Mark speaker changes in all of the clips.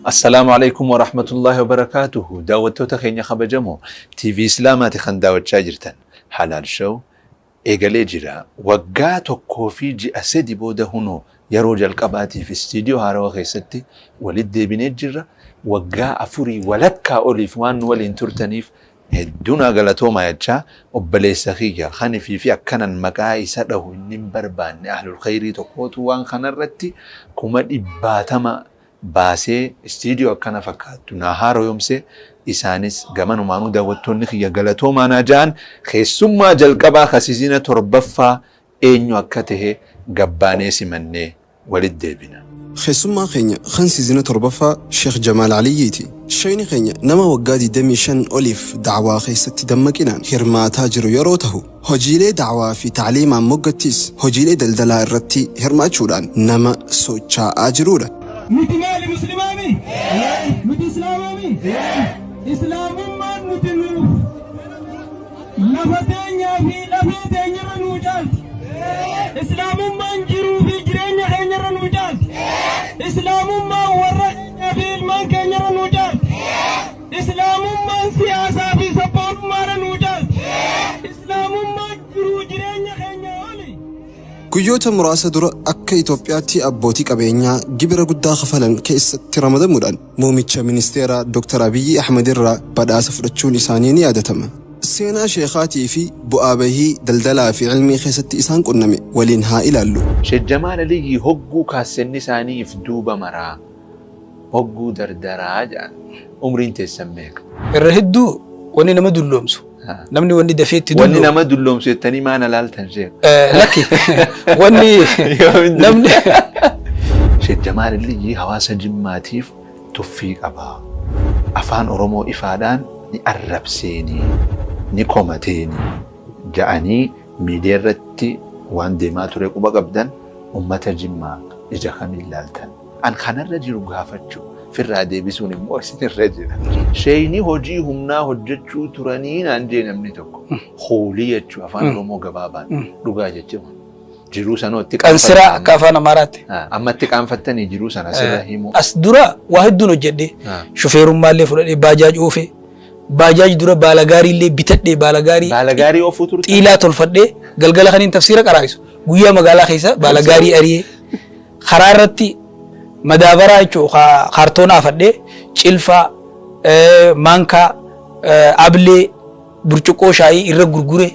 Speaker 1: السلام عليكم ورحمة الله وبركاته. داوتو تخيني خبجمو تي في إسلامات خن داوت شاجرتن حلال شو إيقالي جرا وقاتو كوفي جي أسدي بودا هنو يروج القباتي في استديو هارو خيستي ولد بنيت جرا وقا أفوري ولكا أوليف وان ولين ترتنيف هدونا غلطو ما يجا وبلي سخيجا خاني في أكنا مقاي سده نمبر بان أهل الخير تقوتو وان خنرتي كما إباتما baasee istiidiyoo akkana fakkaattu nahaaroo yoomse isaanis gamanumaanuu daawwattoonni kiyya galatoomaa ja'an keessummaa jalqabaa kasiisina torbaffaa eenyu akka tahe gabbaanee simannee walitti deebina.
Speaker 2: keessummaa keenya kan siizina torbaffaa Sheekh Jamaal Aliyyiiti. Sheeyni keenya nama waggaa 25 oliif dacwaa keessatti dammaqinaan hirmaataa jiru yeroo tahu hojiilee dacwaa fi tacliimaan moggattiis hojiilee daldalaa irratti hirmaachuudhaan nama socho'aa jirudha.
Speaker 3: نتمالي مسلماني نت إسلامي إسلام ما نتنو لفتين يا في لفتين يرنوجات إسلام ما نجرو في جرين يرنوجات إسلام ما ورق في المان كان يرنوجات إسلام ما سياسة في سبب ما رنوجات إسلام ما جرو جرين يرنوجات
Speaker 2: guyyoota muraasa dura akka Itoophiyaatti abbootii qabeenyaa gibira guddaa kafalan keessatti ramadamuudhaan muumicha ministeera Dr. Abiyyi Ahmed irraa badhaasa fudhachuun isaanii ni yaadatama. Seenaa sheekaatii fi bu'aa bahii daldalaa fi ilmii keessatti isaan qunname waliin haa ilaallu.
Speaker 1: Sheekh Jamaal Aliyyi hogguu kaassenni isaaniif duuba maraa hogguu dardaraa jedhan umriin teessan meeqa?
Speaker 4: Irra hedduu wanni nama dulloomsu. namni wanni dafeetti
Speaker 1: wanni nama dulloomsu jettanii maana laaltan sheekh
Speaker 4: lakki wanni namni
Speaker 1: Sheekh Jamaal Aliyyi hawaasa jimmaatiif tuffii qaba. Afaan Oromoo ifaadhaan ni arrabseeni ni komateeni ja'anii miidiyaa irratti waan deemaa ture quba qabdan ummata jimmaa ija kamiin laaltan an kanarra jiru gaafachuu firraa deebisuun immoo isinirra jira. Sheeyni hojii humnaa hojjechuu turanii naan jee namni tokko hoolii jechuu afaan Oromoo gabaabaan dhugaa jechuudha. Jiruu sanootti
Speaker 4: qansiraa akka afaan Amaaraatti
Speaker 1: ammatti qaanfattanii jiruu sana sirra himu.
Speaker 4: As dura waa hedduun hojjedhe shufeerummaallee fudhadhee baajaaj oofee baajaaj dura baalagaarii bitadhee
Speaker 1: baalagaarii oofuu turte
Speaker 4: xiilaa tolfadhee galgala kaniin tafsiira qaraa'isu guyyaa magaalaa keessa baalagaarii ariyee karaa irratti madaabara jechuun kaartoona afadhee cilfaa maankaa ablee burcuqqoo shaayii irra gurgure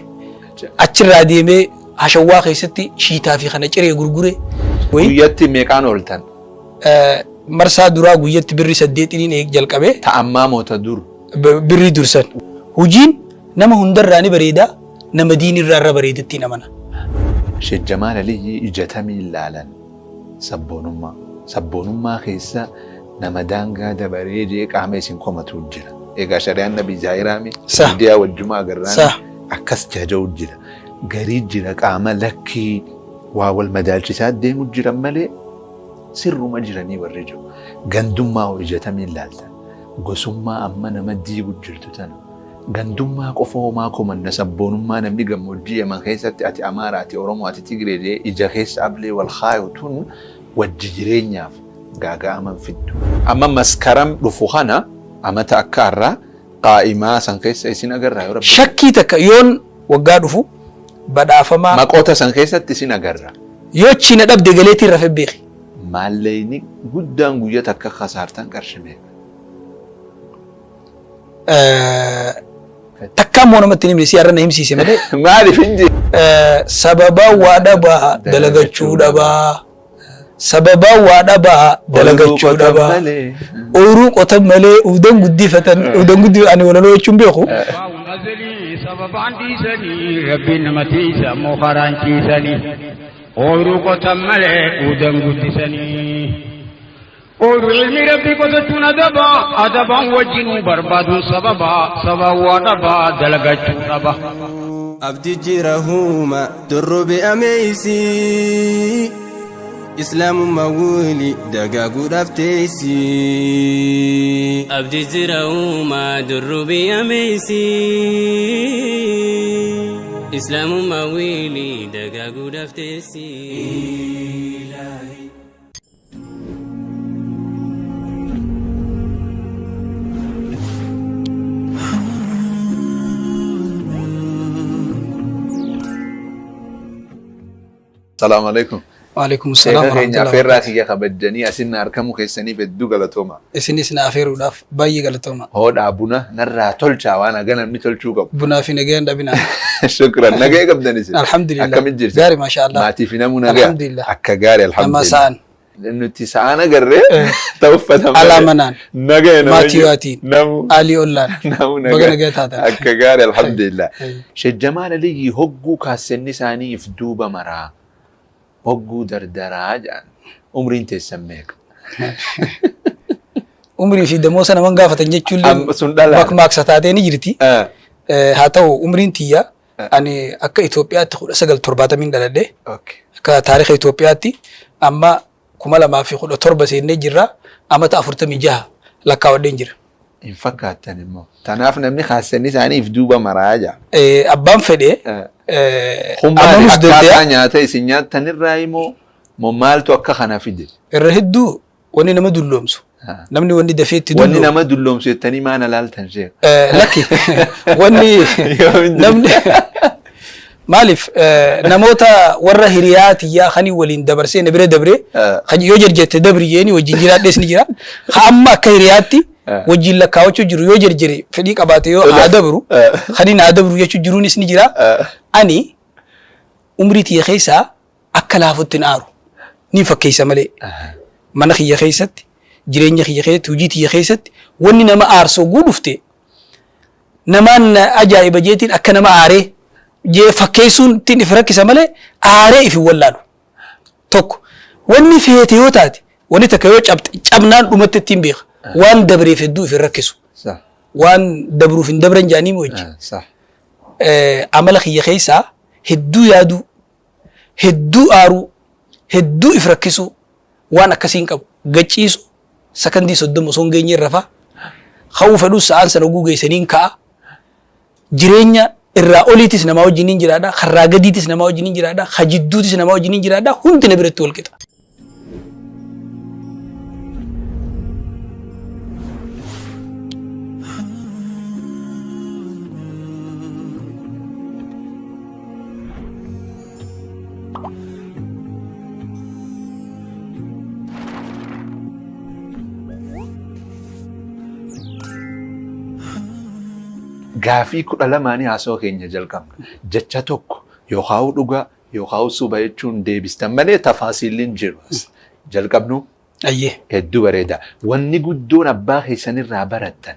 Speaker 4: achirraa deemee hashawwaa keessatti shiitaa fi kana ciree gurgure.
Speaker 1: Guyyatti meeqaan ooltan?
Speaker 4: Marsaa duraa guyyatti birri 8 jalqabee.
Speaker 1: Ta'ammaa moota dur.
Speaker 4: Birri dursan. Hojiin nama hundarraa ni bareeda nama diinirraa irra bareedatti namana.
Speaker 1: Sheekh Jamaal Aliyyi ijatamii ilaalan sabboonummaa. Sabboonummaa keessa nama daangaa dabaree jee qaama isin komatu jira. Egaa shari'aan nabii Zaahiraami diyaa wajjumaa agarraan akkas jaja'u jira. Garii jira qaama lakkii waa wal madaalchisaa deemu jira malee sirruma jiranii warri jiru. Gandummaa ijatamii ilaaltan. Gosummaa amma nama diigu jirtu tana. Gandummaa qofa homaa komanna sabboonummaa namni gammoojjii Yaman keessatti ati Amaaraa ati Oromoo ati Tigree jee ija keessa ablee wal kaayu tun wajji jireenyaaf gaaga'aman fiddu. Amma maskaram dhufu kana amata akka irraa qaa'imaa san keessa isin agarraa yoo rabbi.
Speaker 4: Shakkii takka yoon waggaa dhufu badhaafamaa
Speaker 1: maqoota san keessatti isin agarra.
Speaker 4: Yoo china dhabde galeetiin rafee beeki.
Speaker 1: Maalleeyni guddaan guyyaa takka kasaartan qarshimee.
Speaker 4: Takka ammoo namatti nimni siyaarra na himsiise malee.
Speaker 1: Maaliif hinji?
Speaker 4: Sababa waa dhabaa dalagachuu dhabaa. Sababa waa dhabaa dalagachuu dhabaa. Ooyiruu qotan malee udan guddifatan udan guddi ani walaloo jechuun beeku.
Speaker 3: sababaan dhiisanii rabbiin namatti isa mookaraan ciisanii ooyiruu qotan malee udan guddisanii. Ooyiruu ilmi rabbii qotachuun adabaan wajjinuu barbaaduun sababa waa dhabaa dalagachuu dhaba.
Speaker 5: Abdi jiraahuma durrobe ameesii. إسلام مولي دقاقو دفتيسي
Speaker 6: أبدي زرعو ما درو بياميسي إسلام مولي دقاقو دفتيسي
Speaker 1: السلام عليكم.
Speaker 4: وعليكم السلام ورحمة الله
Speaker 1: أفير
Speaker 4: وبركاته.
Speaker 1: راكي يا خبجني أسنى أركمو كيسني في الدو غلطوما.
Speaker 4: إسني أفير وداف باي غلطوما.
Speaker 1: هو أبونا نرى تولشا وأنا قلنا متول شوكب.
Speaker 4: بنا في نجين دبنا.
Speaker 1: شكرا نجي قبل نسي.
Speaker 4: الحمد لله.
Speaker 1: أكمل جرس.
Speaker 4: جاري ما شاء الله.
Speaker 1: ما تفينا منا
Speaker 4: الحمد لله.
Speaker 1: أكجاري الحمد
Speaker 4: أما
Speaker 1: لله.
Speaker 4: سان.
Speaker 1: لأنه تسعنا قرر توفت هم.
Speaker 4: على منان.
Speaker 1: نجي
Speaker 4: ما تيواتي.
Speaker 1: نمو.
Speaker 4: علي أولان.
Speaker 1: نمو
Speaker 4: بقى
Speaker 1: نجي.
Speaker 4: نجيت هذا.
Speaker 1: أكجاري الحمد لله.
Speaker 4: أي.
Speaker 1: شجمان لي هجو كاسني ساني يفدوبا مرا. هجو دردراج عمري انت سميك.
Speaker 4: عمري في دموس أنا من قافة نجتشول.
Speaker 1: سندلا.
Speaker 4: بق ماك ستاتين جرتي. هاتو عمري انتيا. أنا أك إثيوبيا تقول سجل تربات من دلده.
Speaker 1: أوكي.
Speaker 4: كتاريخ إثيوبيا تي. أما كمالا ما في خود تربة سيني جرا. أما تأفرت ميجها. لكا ودين جرا.
Speaker 1: إن فكرت تنمو. تناف نمني خاصني ساني يفدوبا مراجع.
Speaker 4: أبان فدي.
Speaker 1: هم
Speaker 4: أما
Speaker 1: akkaataa nyaata isin nyaattanirraa immoo maaltu akka kana fide?
Speaker 4: irra hedduu wanni nama dulloomsu. Namni wanni dafeetti
Speaker 1: Wanni
Speaker 4: dulloomu.
Speaker 1: nama dulloomsu jettanii maana laaltan sheek?
Speaker 4: Lakki wanni namni maaliif namoota warra hiriyaatiyyaa kanii waliin dabarsee na bira dabre yoo jerjette dabri jeeni wajjin jiraadhees ni jira. Amma akka hiriyaatti wajjin lakkaawachuu jiru yoo jerjere fedhii qabaate yoo haa dabru kaniin haa dabru jechuu jiruunis ni jira. Ani umrii tiyya keessaa akka laafutti na aaru ni fakkeessa malee mana kiyya keessatti jireenya kiyya keessatti hojii tiyya keessatti wanni nama aarsoo guudufte namaan ajaa'iba jeetiin akka nama aaree jee fakkeessuun ittiin if rakkisa malee aaree if hin wallaalu. Tokko wanni feete yoo taate wanni takka yoo cabnaan dhumatti ittiin beeka waan dabreef hedduu if hin rakkisu waan dabruuf hin dabran jaanii moo jechi. Amala kiyya keessaa hedduu yaaduu hedduu aaruu hedduu if rakkisuu waan akkasiin qabu gachiisu sakandii 30 osoo hin geenye rafaa hawwu fedhuu sa'aan sana oguu geessaniin ka'a jireenya irraa oliitis namaa wajjiniin jiraadha karraa gadiitis namaa wajjiniin jiraadha hajidduutis namaa wajjiniin jiraadha hundi na biratti wal qixa.
Speaker 1: Gaafii 12 haasoo keenya jalqabna. Jecha tokko yookaan dhugaa yookaan suba jechuun deebistan malee tafaasiilin jiru. Jalqabnu hedduu bareeda. Wanni guddoon abbaa keessanirraa barattan.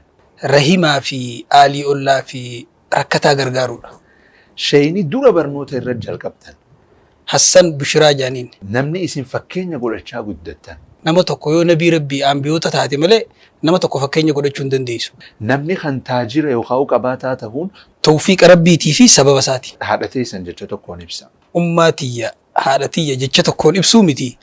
Speaker 4: Rahimaa fi aalii ollaa fi rakkataa gargaaruudha.
Speaker 1: Shayini dura barnoota irra jalqabtan.
Speaker 4: Hassan Bishiraa jaaniin.
Speaker 1: Namni isin fakkeenya godhachaa guddattan.
Speaker 4: Nama tokko yoo nabii rabbii ambiyoota taate malee nama tokko fakkeenya godhachuu hin dandeessu.
Speaker 1: Namni kan taajira yookaan qabaataa ta'uun
Speaker 4: tawfiiqa rabbiitii fi sababa isaati.
Speaker 1: haadha teessan jecha tokkoon ibsa.
Speaker 4: Ummaa tiyya haadha tiyya jecha tokkoon ibsuu miti.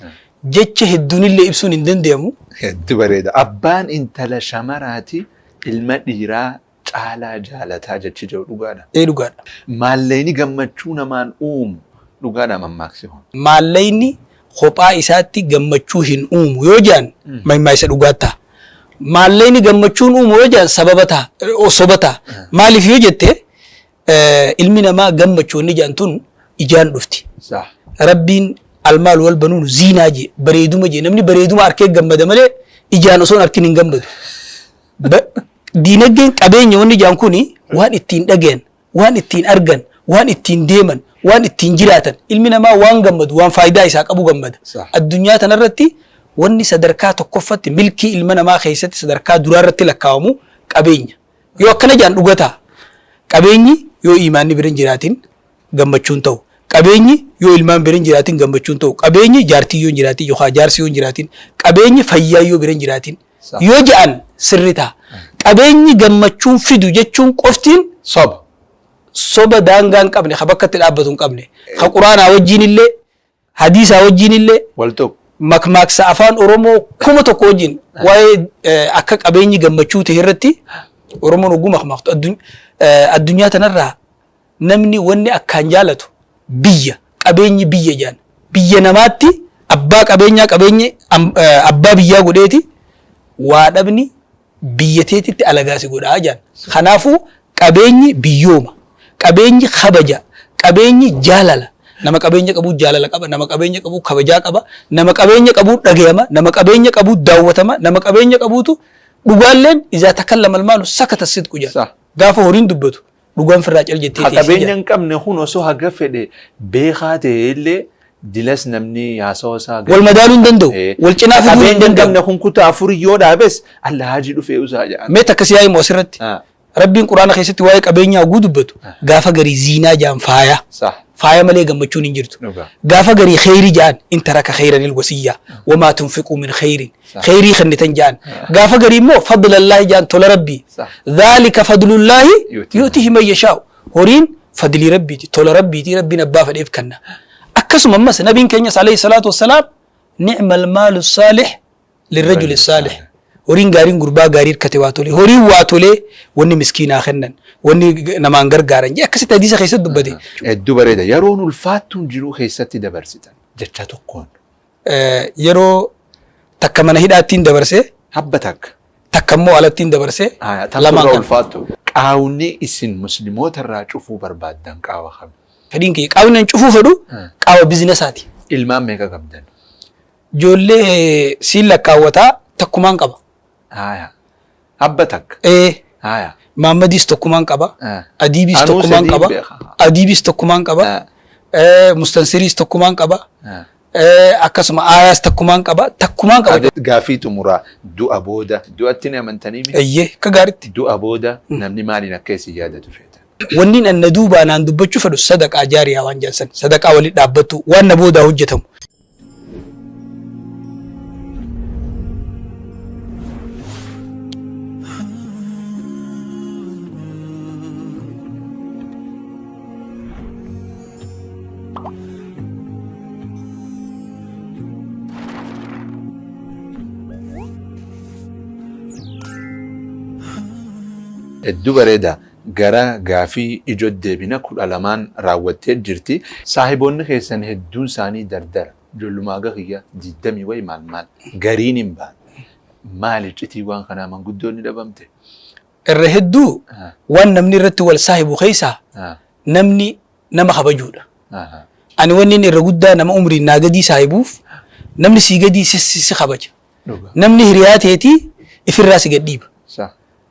Speaker 4: Jecha hedduunillee ibsuun hin danda'amu.
Speaker 1: Hedduu bareeda. Abbaan intala shamaraati ilma dhiiraa caalaa jaalataa jechi jedhu dhugaadha.
Speaker 4: Dhugaadha.
Speaker 1: Maallayni gammachuu namaan uumu dhugaadha mammaaksi hon.
Speaker 4: Maallayni kophaa isaatti gammachuu hin uumu yoo jaan mammaa isa dhugaata. Maallayni gammachuun uumu yoo jaan sababa ta'a soba ta'a. Maaliif yoo jette ilmi namaa gammachuu inni jaan tun ijaan dhufti. Rabbiin almaal wal banuun ziinaa jee bareeduma jee namni bareeduma arkee gammada malee ijaan osoo arkin hin gammadu. Diinagdeen qabeenya wanni jaan kuni waan ittiin dhagayan waan ittiin argan waan ittiin deeman waan ittiin jiraatan ilmi namaa waan gammadu waan faayidaa isaa qabu gammada. Addunyaa tanarratti wanni sadarkaa tokkoffatti milkii ilma namaa keessatti sadarkaa duraarratti lakkaawamu qabeenya. Yoo akkana jaan dhugataa qabeenyi yoo imaanni bira hin jiraatin gammachuun ta'u. Qabeenyi yoo ilmaan bira hin jiraatin gammachuun ta'u. Qabeenyi jaartii yoo hin jiraatin yookaan jaarsi yoo hin jiraatin qabeenyi fayyaa yoo bira hin jiraatin yoo ja'an sirri ta'a. Qabeenyi gammachuun fidu jechuun qoftiin
Speaker 1: soba.
Speaker 4: Soba daangaa hin qabne, ha bakkatti dhaabbatu hin qabne, ha quraanaa wajjin illee, hadiisaa wajjin illee, makmaaksa afaan Oromoo kuma tokko wajjin waa'ee akka qabeenyi gammachuu ta'e irratti Oromoon oguu makmaaktu. Addunyaa tanarraa namni wanni akkaan jaalatu biyya, qabeenyi biyya jaan. Biyya namaatti abbaa qabeenyaa qabeenyi abbaa biyyaa godheeti waa dhabni biyya teetitti alagaasi godhaa jaan. Kanaafuu qabeenyi biyyooma. Qabeenyi kabaja, qabeenyi jaalala, nama qabeenya qabu jaalala qaba, nama qabeenya qabu kabajaa qaba, nama qabeenya qabu dhagayama, nama qabeenya qabu daawwatama, nama qabeenya qabutu dhugaalleen izaa takallama almaalu sakata sidqu jedha. Gaafa horiin dubbatu dhugaan firraa cal jettee
Speaker 1: teessee. Qabeenya hin qabne kun osoo haga fedhe beekaa ta'e illee dilas namni yaasawaa isaa
Speaker 4: wal madaaluu hin danda'u. Wal cinaa fiduu hin danda'u.
Speaker 1: Qabeenya kun kutaa afurii yoo dhaabes Allah hajii dhufee usaa jedha.
Speaker 4: Mee takka siyaa immoo asirratti. Rabbiin Quraana keessatti waa'ee qabeenyaa oguu dubbatu gaafa garii ziinaa jaan faaya. Faaya malee gammachuun hin jirtu. Gaafa garii khayrii jaan in taraka khayranil wasiyyaa wamaa tunfiquu min khayrin khayrii kennitan jaan. Gaafa garii immoo fadlallaahi jaan tola rabbii. Dhaalika fadlullaahi yu'tihi man yashaa'u. Horiin fadlii rabbiiti tola rabbiiti rabbiin abbaa fedheef kenna. Akkasuma ammas nabiin keenyas alayhi salaatu wassalaam ni'mal maalu saalih lirrajuli saalih. Horiin gaariin gurbaa gaarii hirkate waa tole. Horiin waa tole wanni miskiinaa kennan wanni namaan gargaaran jee akkasitti hadiisa keessatti dubbate.
Speaker 1: Hedduu bareeda. Yeroon ulfaattuun jiruu keessatti dabarsitan jecha tokkoon.
Speaker 4: Yeroo takka mana hidhaattiin dabarsee.
Speaker 1: Habba takka.
Speaker 4: Takka immoo alattiin dabarsee.
Speaker 1: Lamaan kan ulfaattu. Qaawni isin musliimoota irraa cufuu barbaaddan qaawa kam?
Speaker 4: Fedhiin kee qaawni cufuu fedhu qaawa bizinesaati.
Speaker 1: Ilmaan meeqa qabdan?
Speaker 4: Ijoollee siin lakkaawwataa takkumaan qaba.
Speaker 1: Habba takka.
Speaker 4: Maammadis tokkumaan qaba. Adiibis tokkumaan qaba. Adiibis tokkumaan qaba. Mustansiriis tokkumaan qaba. Akkasuma aayaas takkumaan qaba. Takkumaan qaba.
Speaker 1: Gaafii xumuraa du'a booda du'atti ni amantanii miti?
Speaker 4: Eeyyee akka gaariitti.
Speaker 1: Du'a booda namni maaliin akka isin yaadatu feeta?
Speaker 4: Wanni anna duubaa naan dubbachuu fedhu sadaqaa jaariyaa waan jedhan sadaqaa waliin dhaabbattu waan na boodaa hojjetamu.
Speaker 1: Hedduu bareeda. Gara gaafii ijoo deebina kudha lamaan raawwattee jirti. Saahiboonni keessan hedduun isaanii dardara. Ijoollumaa gahiyya 20 wayi maal gariin hin baane. Maali citii waan kanaa manguddoonni dhabamte?
Speaker 4: Irra hedduu waan namni irratti wal saahibu keessaa namni nama kabajuudha. Ani wanni inni irra guddaa nama umriin naa gadii saahibuuf namni sii gadii si kabaja. Namni hiriyaa teetii ifirraa si gadhiiba.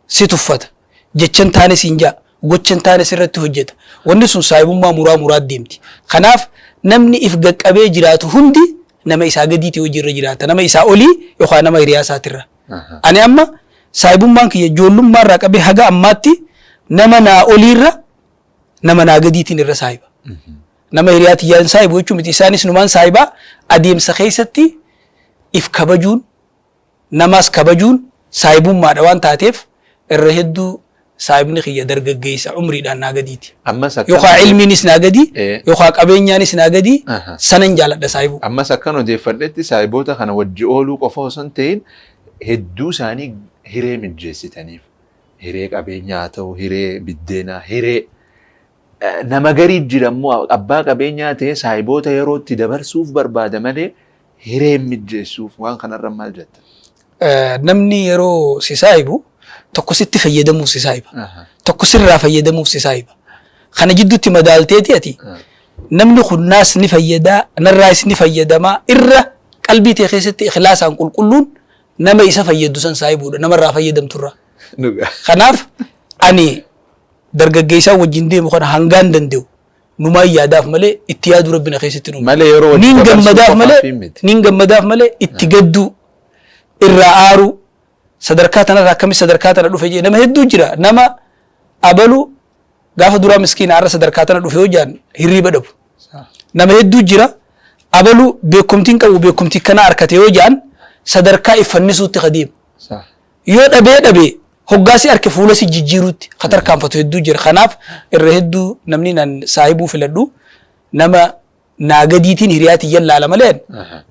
Speaker 4: Si tuffata. Jechan taane siin jaa gochan taane sirratti hojjeta wanni sun saahibummaa muraa deemti. Kanaaf namni if gaqqabee jiraatu hundi nama isaa gadiitii hojiirra jiraata nama isaa olii yookaan nama hiriyaa isaatirra. Ani amma saahibummaan kiyya ijoollummaa irraa qabee haga ammaatti nama naa oliirra nama naa gadiitiin irra saahiba. Nama hiriyaa tiyyaan saahibu jechuun miti isaanis numaan saahibaa adeemsa keessatti if kabajuun namaas kabajuun saahibummaadha waan taateef irra hedduu saahibni kiyya dargaggeessa umriidhaan naa gadiiti. Yookaan ilmiinis naa gadi yookaan qabeenyaanis naa gadi sanan jaaladha saahibu.
Speaker 1: Ammas akkan odeeffadhetti saahiboota kana wajji ooluu qofa osoo hin ta'in hedduu isaanii hiree mijeessitaniif. Hiree qabeenyaa haa ta'u, hiree biddeenaa, hiree nama garii jirammoo abbaa qabeenyaa ta'e saahiboota yerootti dabarsuuf barbaada malee hiree mijeessuuf waan kanarra maal jetta?
Speaker 4: Namni yeroo si saahibu tokko sitti fayyadamuuf si saahiba. Tokko sirraa fayyadamuuf si saahiba. Kana jidduutti madaalteeti ati namni kun naas ni fayyadaa narraas ni fayyadamaa irra qalbii tee keessatti ikhlaasaan qulqulluun nama isa fayyadu san saahibuudha namarraa fayyadamturra. Kanaaf ani dargaggeessaa wajjin deemu kana hangaan danda'u numaa yaadaaf malee itti yaaduu rabbina keessatti nuuma. Niin gammadaaf malee itti gadduu irraa aaruu sadarkaa tanarraa akkamis sadarkaa tana dhufe jee nama hedduu jira nama abalu gaafa duraa miskiina arra sadarkaa tana dhufe yoo jaan hirriiba dhabu. Nama hedduu jira abalu beekumtiin qabu beekumtii kana harkate yoo jaan sadarkaa ifannisuutti qadeema. Yoo dhabee hoggaasii harke fuula si jijjiiruutti katarkaanfatu hedduu jira. Kanaaf irra hedduu namni nan saahibuu filadhu nama naa gadiitiin hiriyaatiin yallaala malee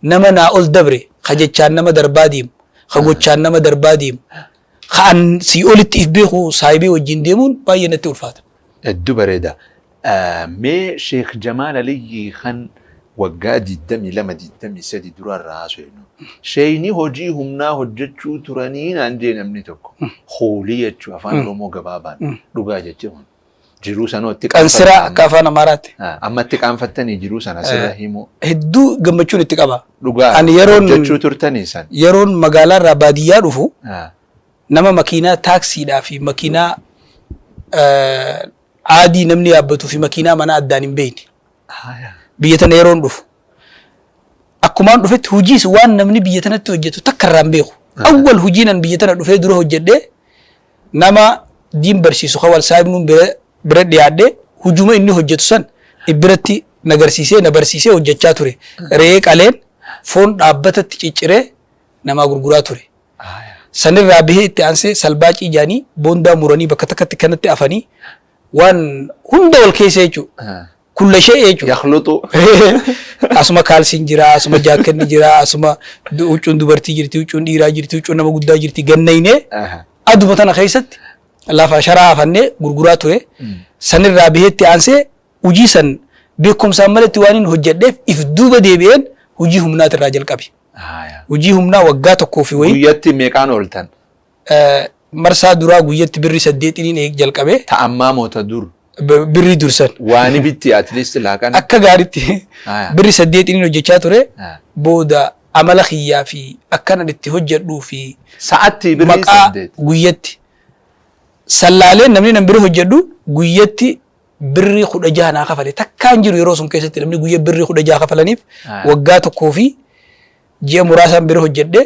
Speaker 4: nama naa ol dabre kajechaan nama darbaa deemu. Kagochaan nama darbaa deemu. Kan si olitti if beeku saahibii wajjin deemuun baay'ee natti ulfaata.
Speaker 1: Hedduu bareeda. Mee Sheekh Jamaal Aliyyi kan waggaa 22-23 durarraa haasofnu. Sheeyni hojii humnaa hojjechuu turanii naan jee namni tokko. Hoolii jechuu afaan Oromoo gabaabaan dhugaa jechuun. jiruu sanoo itti
Speaker 4: Qansiraa akka afaan Amaaraatti.
Speaker 1: Amma itti qaanfattanii jiruu sana sirra himu.
Speaker 4: Hedduu gammachuun itti qaba.
Speaker 1: Dhugaa
Speaker 4: Ani yeroon
Speaker 1: hojjechuu turtanii san.
Speaker 4: Yeroon magaalaa irraa baadiyyaa dhufu nama makiinaa taaksiidhaa fi makiinaa aadii namni yaabbatuu fi makiinaa mana addaan hin beekne. Biyya tana yeroon dhufu. Akkumaan dhufetti hojiis waan namni biyya tanatti hojjetu takka irraa hin beeku. Awwal hojiinan biyya tana dhufee dura hojjedhee nama diin barsiisu kawal saayibnuun bira dhiyaadhee hujuma inni hojjetu san ibbiratti na barsiisee hojjechaa ture. Re'ee qaleen foon dhaabbatatti cicciree namaa gurguraa ture. Sanirraa bahee itti aansee salbaacii jaanii boondaa muranii bakka takkatti kanatti afanii waan hunda wal keessa jechuudha. Kullashee jechuudha.
Speaker 1: Yakhlutu.
Speaker 4: Asuma kaalsiin jira, asuma jaakkanni jira, asuma huccuun dubartii jirti, huccuun dhiiraa jirti, huccuun nama guddaa jirti, gannaynee aduma tana keessatti lafa sharaa afannee gurguraa ture. Sanirraa bahee itti aansee hojii san beekumsaan malatti waan hin hojjedheef if duuba deebi'een hojii humnaatirraa jalqabe. Hojii humnaa waggaa tokkoo fi wayii.
Speaker 1: Guyyatti meeqaan ooltan?
Speaker 4: Marsaa duraa guyyatti birri 8 jalqabe.
Speaker 1: Ta'ammaa moota dur.
Speaker 4: Birri dursan.
Speaker 1: Waani bitti at least laaqan.
Speaker 4: Akka gaariitti birri 8 hojjechaa ture. Booda amala xiyyaa fi akkanan itti hojjedhuu fi
Speaker 1: sa'atti birri 8
Speaker 4: maqaa guyyatti sallaaleen namni nan bira hojjedhu guyyatti birri 16 naa kafale. Takkaan jiru yeroo sun keessatti namni guyya birri 16 kafalaniif waggaa tokkoo fi ji'a muraasaan bira hojjedhe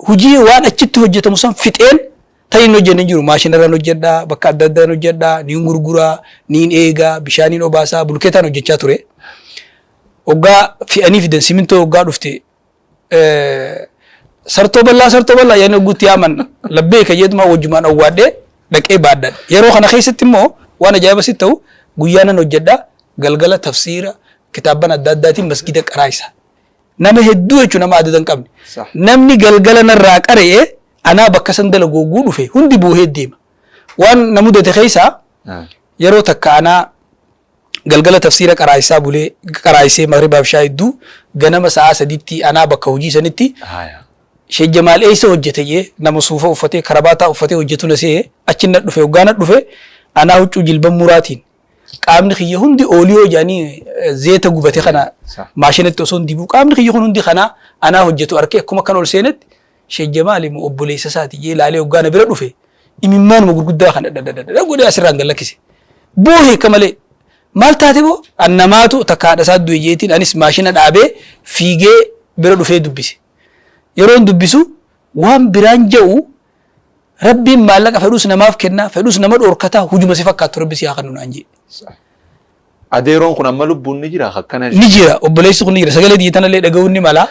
Speaker 4: hojii waan achitti hojjetamu san fixeen tayin hojjenne jiru maashinarraan hojjedhaa bakka adda addaan hojjedhaa niin gurguraa niin eegaa bishaaniin obaasaa bulkeetaan hojjechaa ture. Waggaa fi'anii fidan simintoo waggaa dhufte sartoo bal'aa yaani wagguutti yaaman labbee kayyeetumaa wajjumaan awwaadhee dhaqee baaddan. Yeroo kana keessatti immoo waan ajaa'iba sitti ta'u guyyaanan hojjedhaa galgala tafsiira kitaaban adda addaatiin masgida qaraayisa. Nama hedduu jechuun nama adda hin qabne. Namni galgala narraa qara'ee anaa bakka san dalagooguu dhufe hundi boohee deema. Waan na mudate keessaa yeroo takka anaa galgala tafsiira qaraayisaa bulee qaraayisee magribaaf shaayidduu ganama sa'a 3tti anaa bakka hojii sanitti Sheekh Jamaal eessa hojjete jee nama suufa uffatee karabaataa uffatee hojjetu na see achi na dhufe waggaa na dhufe anaa huccuu jilban muraatiin qaamni kiyya hundi ooliyoo jaanii zeeta gubate kana maashinatti osoo dibuu qaamni kiyya hundi kana anaa hojjetu arkee akkuma kan ol seenetti Sheekh Jamaal immoo obboleessa isaati jee laalee waggaa na bira dhufe imimmaanuma gurguddaa kana dadadada godhee asirraan gallakkise boohee kamalee maal taate boo annamaatu takka haadha isaa du'e jeetiin anis maashina dhaabee fiigee bira dhufee dubbise. Yeroon dubbisu waan biraan ja'u rabbiin maallaqa fedhus namaaf kenna fedhus nama dhoorkataa hujuma si fakkaatu rabbi si haa kennu naan jee.
Speaker 1: Adeeroon kun amma lubbuun ni jira akkana.
Speaker 4: Ni jira obboleessi kun ni jira sagalee diitan illee dhaga'uun ni mala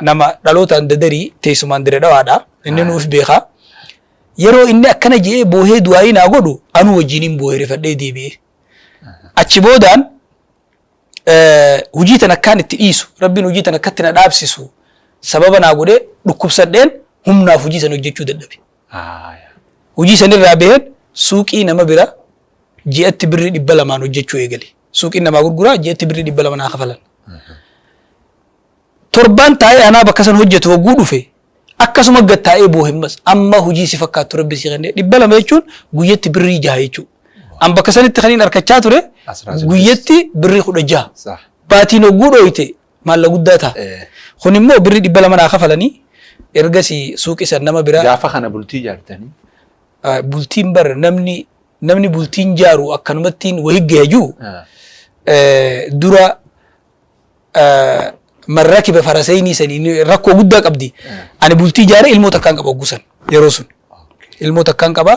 Speaker 4: nama dhalootaan dadarii teessumaan dire dhawaadha inni nuuf beekaa. Yeroo inni akkana jee boohee du'aayii naa godhu anu wajjiniin boohee rifadhee deebi'ee. Achi boodaan hujii tan akkaan itti dhiisu rabbiin hujii tan akkatti na dhaabsisu sababa naa godhee dhukkubsadheen humnaaf hujii san hojjechuu dadhabe. Hujii sanirraa baheen suuqii nama bira ji'atti birri 200 hojjechuu eegale. Suuqiin namaa gurguraa ji'atti birri 200 naa kafalan. Torbaan taa'ee anaa bakka san hojjetu wagguu dhufe akkasuma gattaa'ee boohimmas amma hujii si fakkaatu rabbi si kennee 200 jechuun guyyatti birrii 6 jechuudha. An bakka sanitti kaniin harkachaa ture guyyatti birrii 16. Baatiin wagguu dhooyte maalla guddaa ta'a. Kun immoo birrii 200 naa kafalanii ergasii suuqii san nama biraa.
Speaker 1: Gaafa kana bultii jaartanii?
Speaker 4: Bultiin bar namni bultiin jaaru akkanumattiin wayii gaajuu dura marrakiba farasayni sanii rakkoo guddaa qabdi. Ani bultii jaaree ilmoo takkaan qaba oggusan yeroo sun. Ilmoo takkaan qaba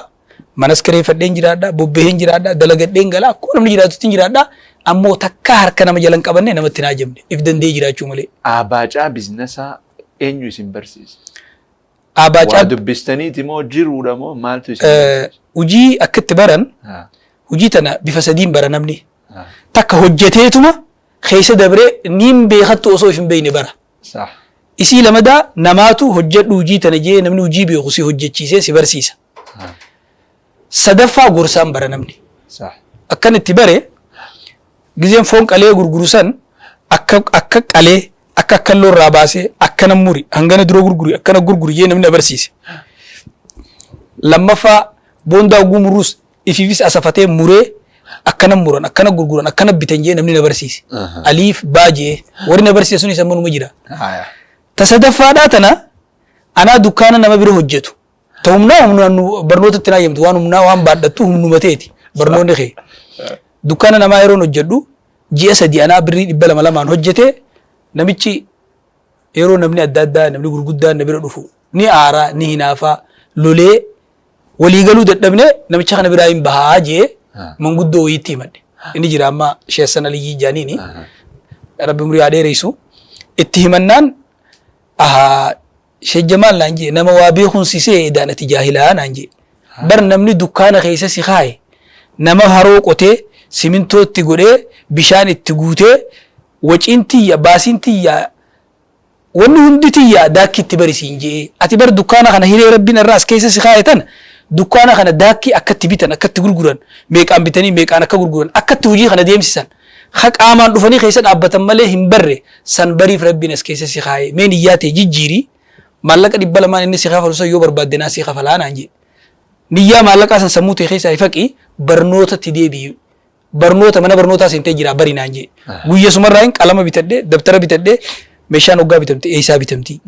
Speaker 4: manas kireeffadheen jiraadha bobbeheen jiraadha dalagadheen galaa akkuma namni jiraatutti jiraadha ammoo takka harka nama jalan qabanne namatti naa jabne if dandee jiraachuu malee.
Speaker 1: Abaacaa biizinesaa eenyu isin barsiisa?
Speaker 4: Abaacaa
Speaker 1: dubbistaniiti moo jiruudha moo maaltu isin barsiisa?
Speaker 4: Hujii akkatti baran hujii tana bifa sadiin bara namni takka hojjeteetuma keessa dabree niin beekattu osoo hin beekne bara. Isii lamadaa namaatu hojjedhu hujii tana jee namni hujii beeku si hojjechiisee si barsiisa. Sadaffaa gorsaan bara namni. Akkan itti bare gizeen foon qalee gurguru san akka qalee akka kalloo irraa baasee akkana muri hangana dura gurguri akkana gurguri jee namni barsiise. Lammaffaa boondaa gumurus ififis asafatee muree akkana muran akkana gurguran akkana bitan jee namni na barsiise aliif baajee warri na barsiise sun isa manuma jira tasadaffaadhaa tana anaa dukkaana nama bira hojjetu ta'umnaa barnoota itti naayyamtu waan humnaa waan baadhattu humnumateeti barnoonni kee dukkaana namaa yeroon hojjedhu ji'a 3 anaa birrii 200 hojjetee namichi yeroo namni adda addaa namni gurguddaan na bira dhufu ni aaraa ni hinaafaa lolee waliigaluu dadhabne namicha kana biraa hin bahaa jee manguddoo wayiitti himadhe inni jira amma sheessan aliyyii jaaniini rabbi umurii haa dheereessu itti himannaan shejjamaal naan jee nama waa beekuun sisee daanati jaahilaa naan jee bar namni dukkaana keessa si kaaye nama haroo qotee simintoo itti godhee bishaan itti guutee waciin tiyya baasiin tiyya wanni hundi tiyya daakki itti barisiin jee ati bar dukkaana kana hiree rabbiin irraa as keessa si kaaye tan dukkaana kana daakki akkatti bitan akkatti gurguran meeqaan bitanii meeqaan akka gurguran akkatti hojii kana deemsisan qaamaan dhufanii keessa dhaabbatan malee hin barre san bariif rabbiin as keessa si kaaye mee niyyaa ta'e jijjiiri maallaqa 200 inni si kafalu yoo barbaadde naa si kafalaa naan jee niyyaa maallaqaa san sammuu ta'e keessa ifaqi barnootatti deebi'u barnoota mana barnootaa seentee jira bari naan jee guyyaa sumarraa hin qalama bitadhee dabtara bitadhee meeshaan hoggaa bitamti eessaa bitamti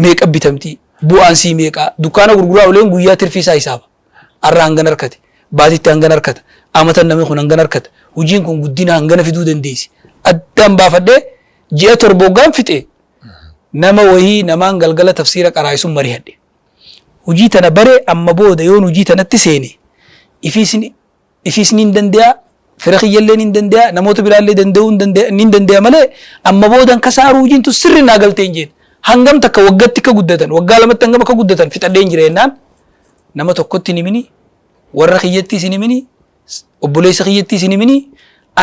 Speaker 4: meeqa bitamti bu'aan sii meeqa dukkaana gurguraa oleen guyyaa tirfiisaa hisaaba arra hangan harkate baatitti hangan harkata amatan namni kun hangan harkata hojiin kun guddina hangana fiduu dandeessi addaan baafadhee ji'a torboggaan fixe nama wahii namaan galgala tafsiira qaraayisuun mari'adhe hojii tana bare amma booda yoon hojii tanatti seene ifiisni hin danda'a fira kiyyallee hin danda'a namoota biraallee danda'uu hin danda'a malee amma boodan kasaaru hojiin tun sirri naa galtee hin jeen hangam takka waggaatti akka guddatan waggaa lamatti hangam akka guddatan fixadhee hin jira jennaan nama tokkotti ni mini warra kiyyattiis ni mini obboleessa kiyyattiis ni mini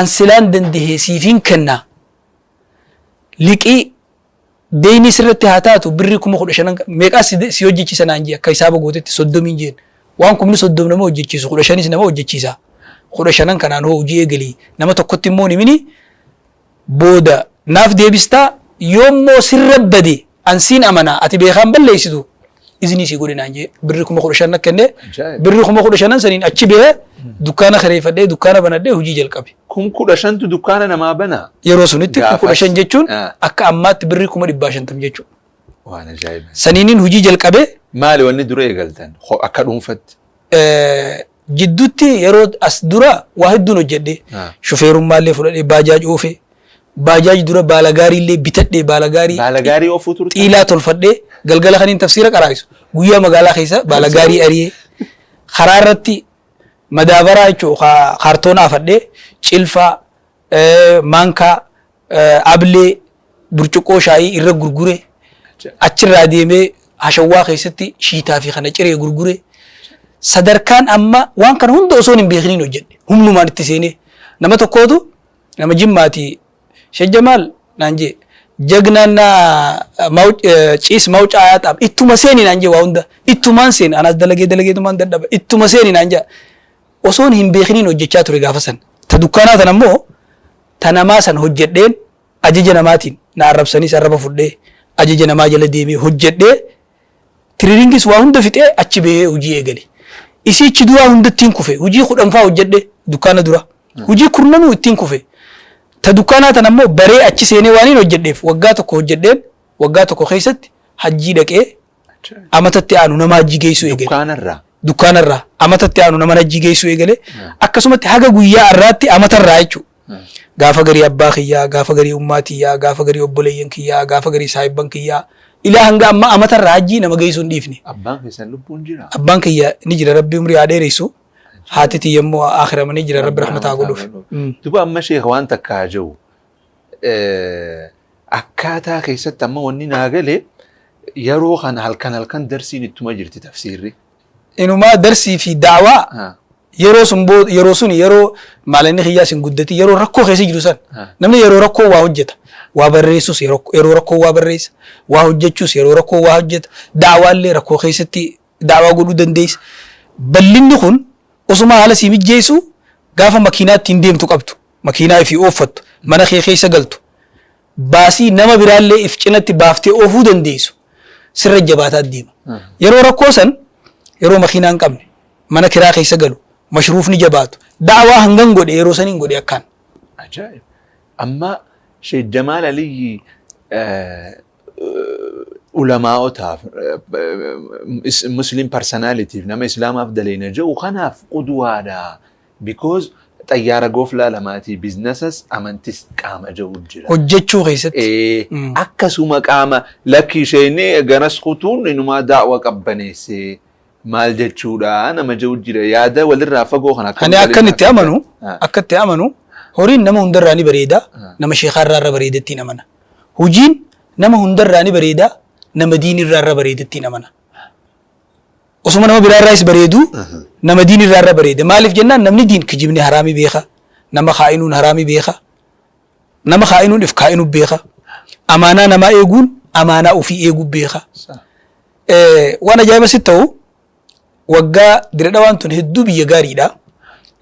Speaker 4: ansilaan dandahee siifin kennaa liqii deeyni sirratti haa taatu birri 15,000 meeqaa si hojjechiisa naan jee akka hisaaba gootetti 30 jeen waan 30 nama hojjechiisu 15 nama hojjechiisa 15 kanaan hoo hojii eegalii nama tokkotti immoo ni mini booda naaf deebistaa yoommoo sirra bade ansiin amanaa ati beekaan balleessitu izni si godhe naan jee birri 15,000 kenne birri 15,000 saniin achi bee dukkaana kareeffadhee dukkaana banadhee hojii jalqabe
Speaker 1: 15,000 dukkaana namaa bana
Speaker 4: yeroo sunitti 15,000 jechuun akka ammaatti birri 150 jechuudha
Speaker 1: waan ajaa'iba
Speaker 4: saniiniin hojii jalqabe
Speaker 1: maali wanni dura eegaltan akka dhuunfatti
Speaker 4: jidduutti yeroo as dura waa hedduun hojjedhe shufeerummaallee fudhadhee baajaaj oofee baajaaj dura baalagaariillee bitadhee
Speaker 1: baalagaarii oofuu turte
Speaker 4: xiilaa tolfadhee galgala kaniin tafsiira qaraa'isu guyyaa magaalaa keessa baalagaarii ariyee karaa irratti madaabaraa jechuun kaartoonaa fadhee cilfaa maankaa ablee burcuqqoo shaayii irra gurgure achirraa deemee hashawwaa keessatti shiitaa fi kana ciree gurgure sadarkaan amma waan kana hunda osoo hin beekniin hojjedhe humnumaan itti seenee nama tokkootu nama jimmaati shejjamaal naan jee jagnaan ciis mawucaa ayaataam ittuma seeni naan jee waa hunda ittumaan seeni anaas dalageetumaan dadhaba ittuma seeni naan jee osoon hin beekniin hojjechaa ture gaafa san ta dukkaanaa tan ammoo ta namaa san hojjedheen ajaja namaatiin na arrabsaniis arraba fudhee ajaja namaa jala deemee hojjedhee tiriringis waa hunda fixee achi bahee hojii eegale isii ichi duraa hundattiin kufe hojii 10 hojjedhe dukkaana dura hojii 10 ittiin kufe ta dukkaanaa tan ammoo baree achi seenee waan hin hojjedheef waggaa tokko hojjedheen waggaa tokko keessatti hajjii dhaqee amatatti aanu nama hajjii geessuu eegale dukkaanarraa amatatti aanu nama hajjii geessuu eegale akkasumatti haga guyyaa har'aatti amatarraa jechuudha gaafa garii abbaa kiyyaa gaafa garii ummaatiyyaa gaafa garii obboleeyyan kiyyaa gaafa garii saahibban kiyyaa ilaa hanga amma amatarraa hajjii nama geessuu hin dhiifne
Speaker 1: abbaan keessan lubbuun jira
Speaker 4: abbaan kiyya ni jira rabbi umrii haa dheeressu haati tiyya immoo akhiramanii jira rabbi rahmataa godhuuf
Speaker 1: duba amma sheekh waan takka haa jiru akkaataa keessatti amma wanni naa galee yeroo kana halkan darsiin ittuma jirti tafsiirri
Speaker 4: inumaa darsii fi daawaa yeroo sun yeroo maalanni kiyyaa sin guddati yeroo rakkoo keessa jiru san namni yeroo rakkoo waa hojjeta waa barreessus yeroo rakkoo waa barreessa waa hojjechuus yeroo rakkoo waa hojjeta daawaallee rakkoo keessatti daawaa godhuu dandeessa bal'inni kun osuma haala si mijjeessu gaafa makiinaatti hin deemtu qabdu makiinaa fi ooffattu mana kee keessa galtu baasii nama biraallee if cinatti baaftee oofuu dandeessu sirra jabaataa deema yeroo rakkoo san yeroo makiinaa hin qabne mana kiraa keessa galu mashruufni jabaatu da'waa hangan godhe yeroo saniin godhe akkaan.
Speaker 1: Ajaa'ib. Amma Sheikh Jamaal Aliyyi ulamaaotaaf muslim personalitiif nama islaamaaf daleena jedhu kanaaf qudwaadha. Because xayyaara gooflaa lamaatii biizinasas amantis qaama jedhu jira.
Speaker 4: Hojjechuu keessatti.
Speaker 1: Akkasuma qaama lakki isheen garas kutuun inumaa daawwa qabbaneessee maal jechuudha nama jedhu jira. Yaada walirraa fagoo kana
Speaker 4: akka itti amanu horiin nama hundarraa ni bareeda nama sheekarraa bareedetti namana. Hojiin nama hundarraa ni bareeda nama diinirraa bareedetti namana. Osuma nama biraarraas bareedu nama diinirraa bareeda. Maaliif jennaan namni diin kijibni haraamii beeka. Nama khaa'inuun haraamii beeka. Nama khaa'inuun if kaa'inuu beeka. Amaanaa namaa eeguun amaanaa ofii eeguu beeka. Waan ajaa'iba sitti ta'u waggaa Dirree Dhawaan tun hedduu biyya gaariidha.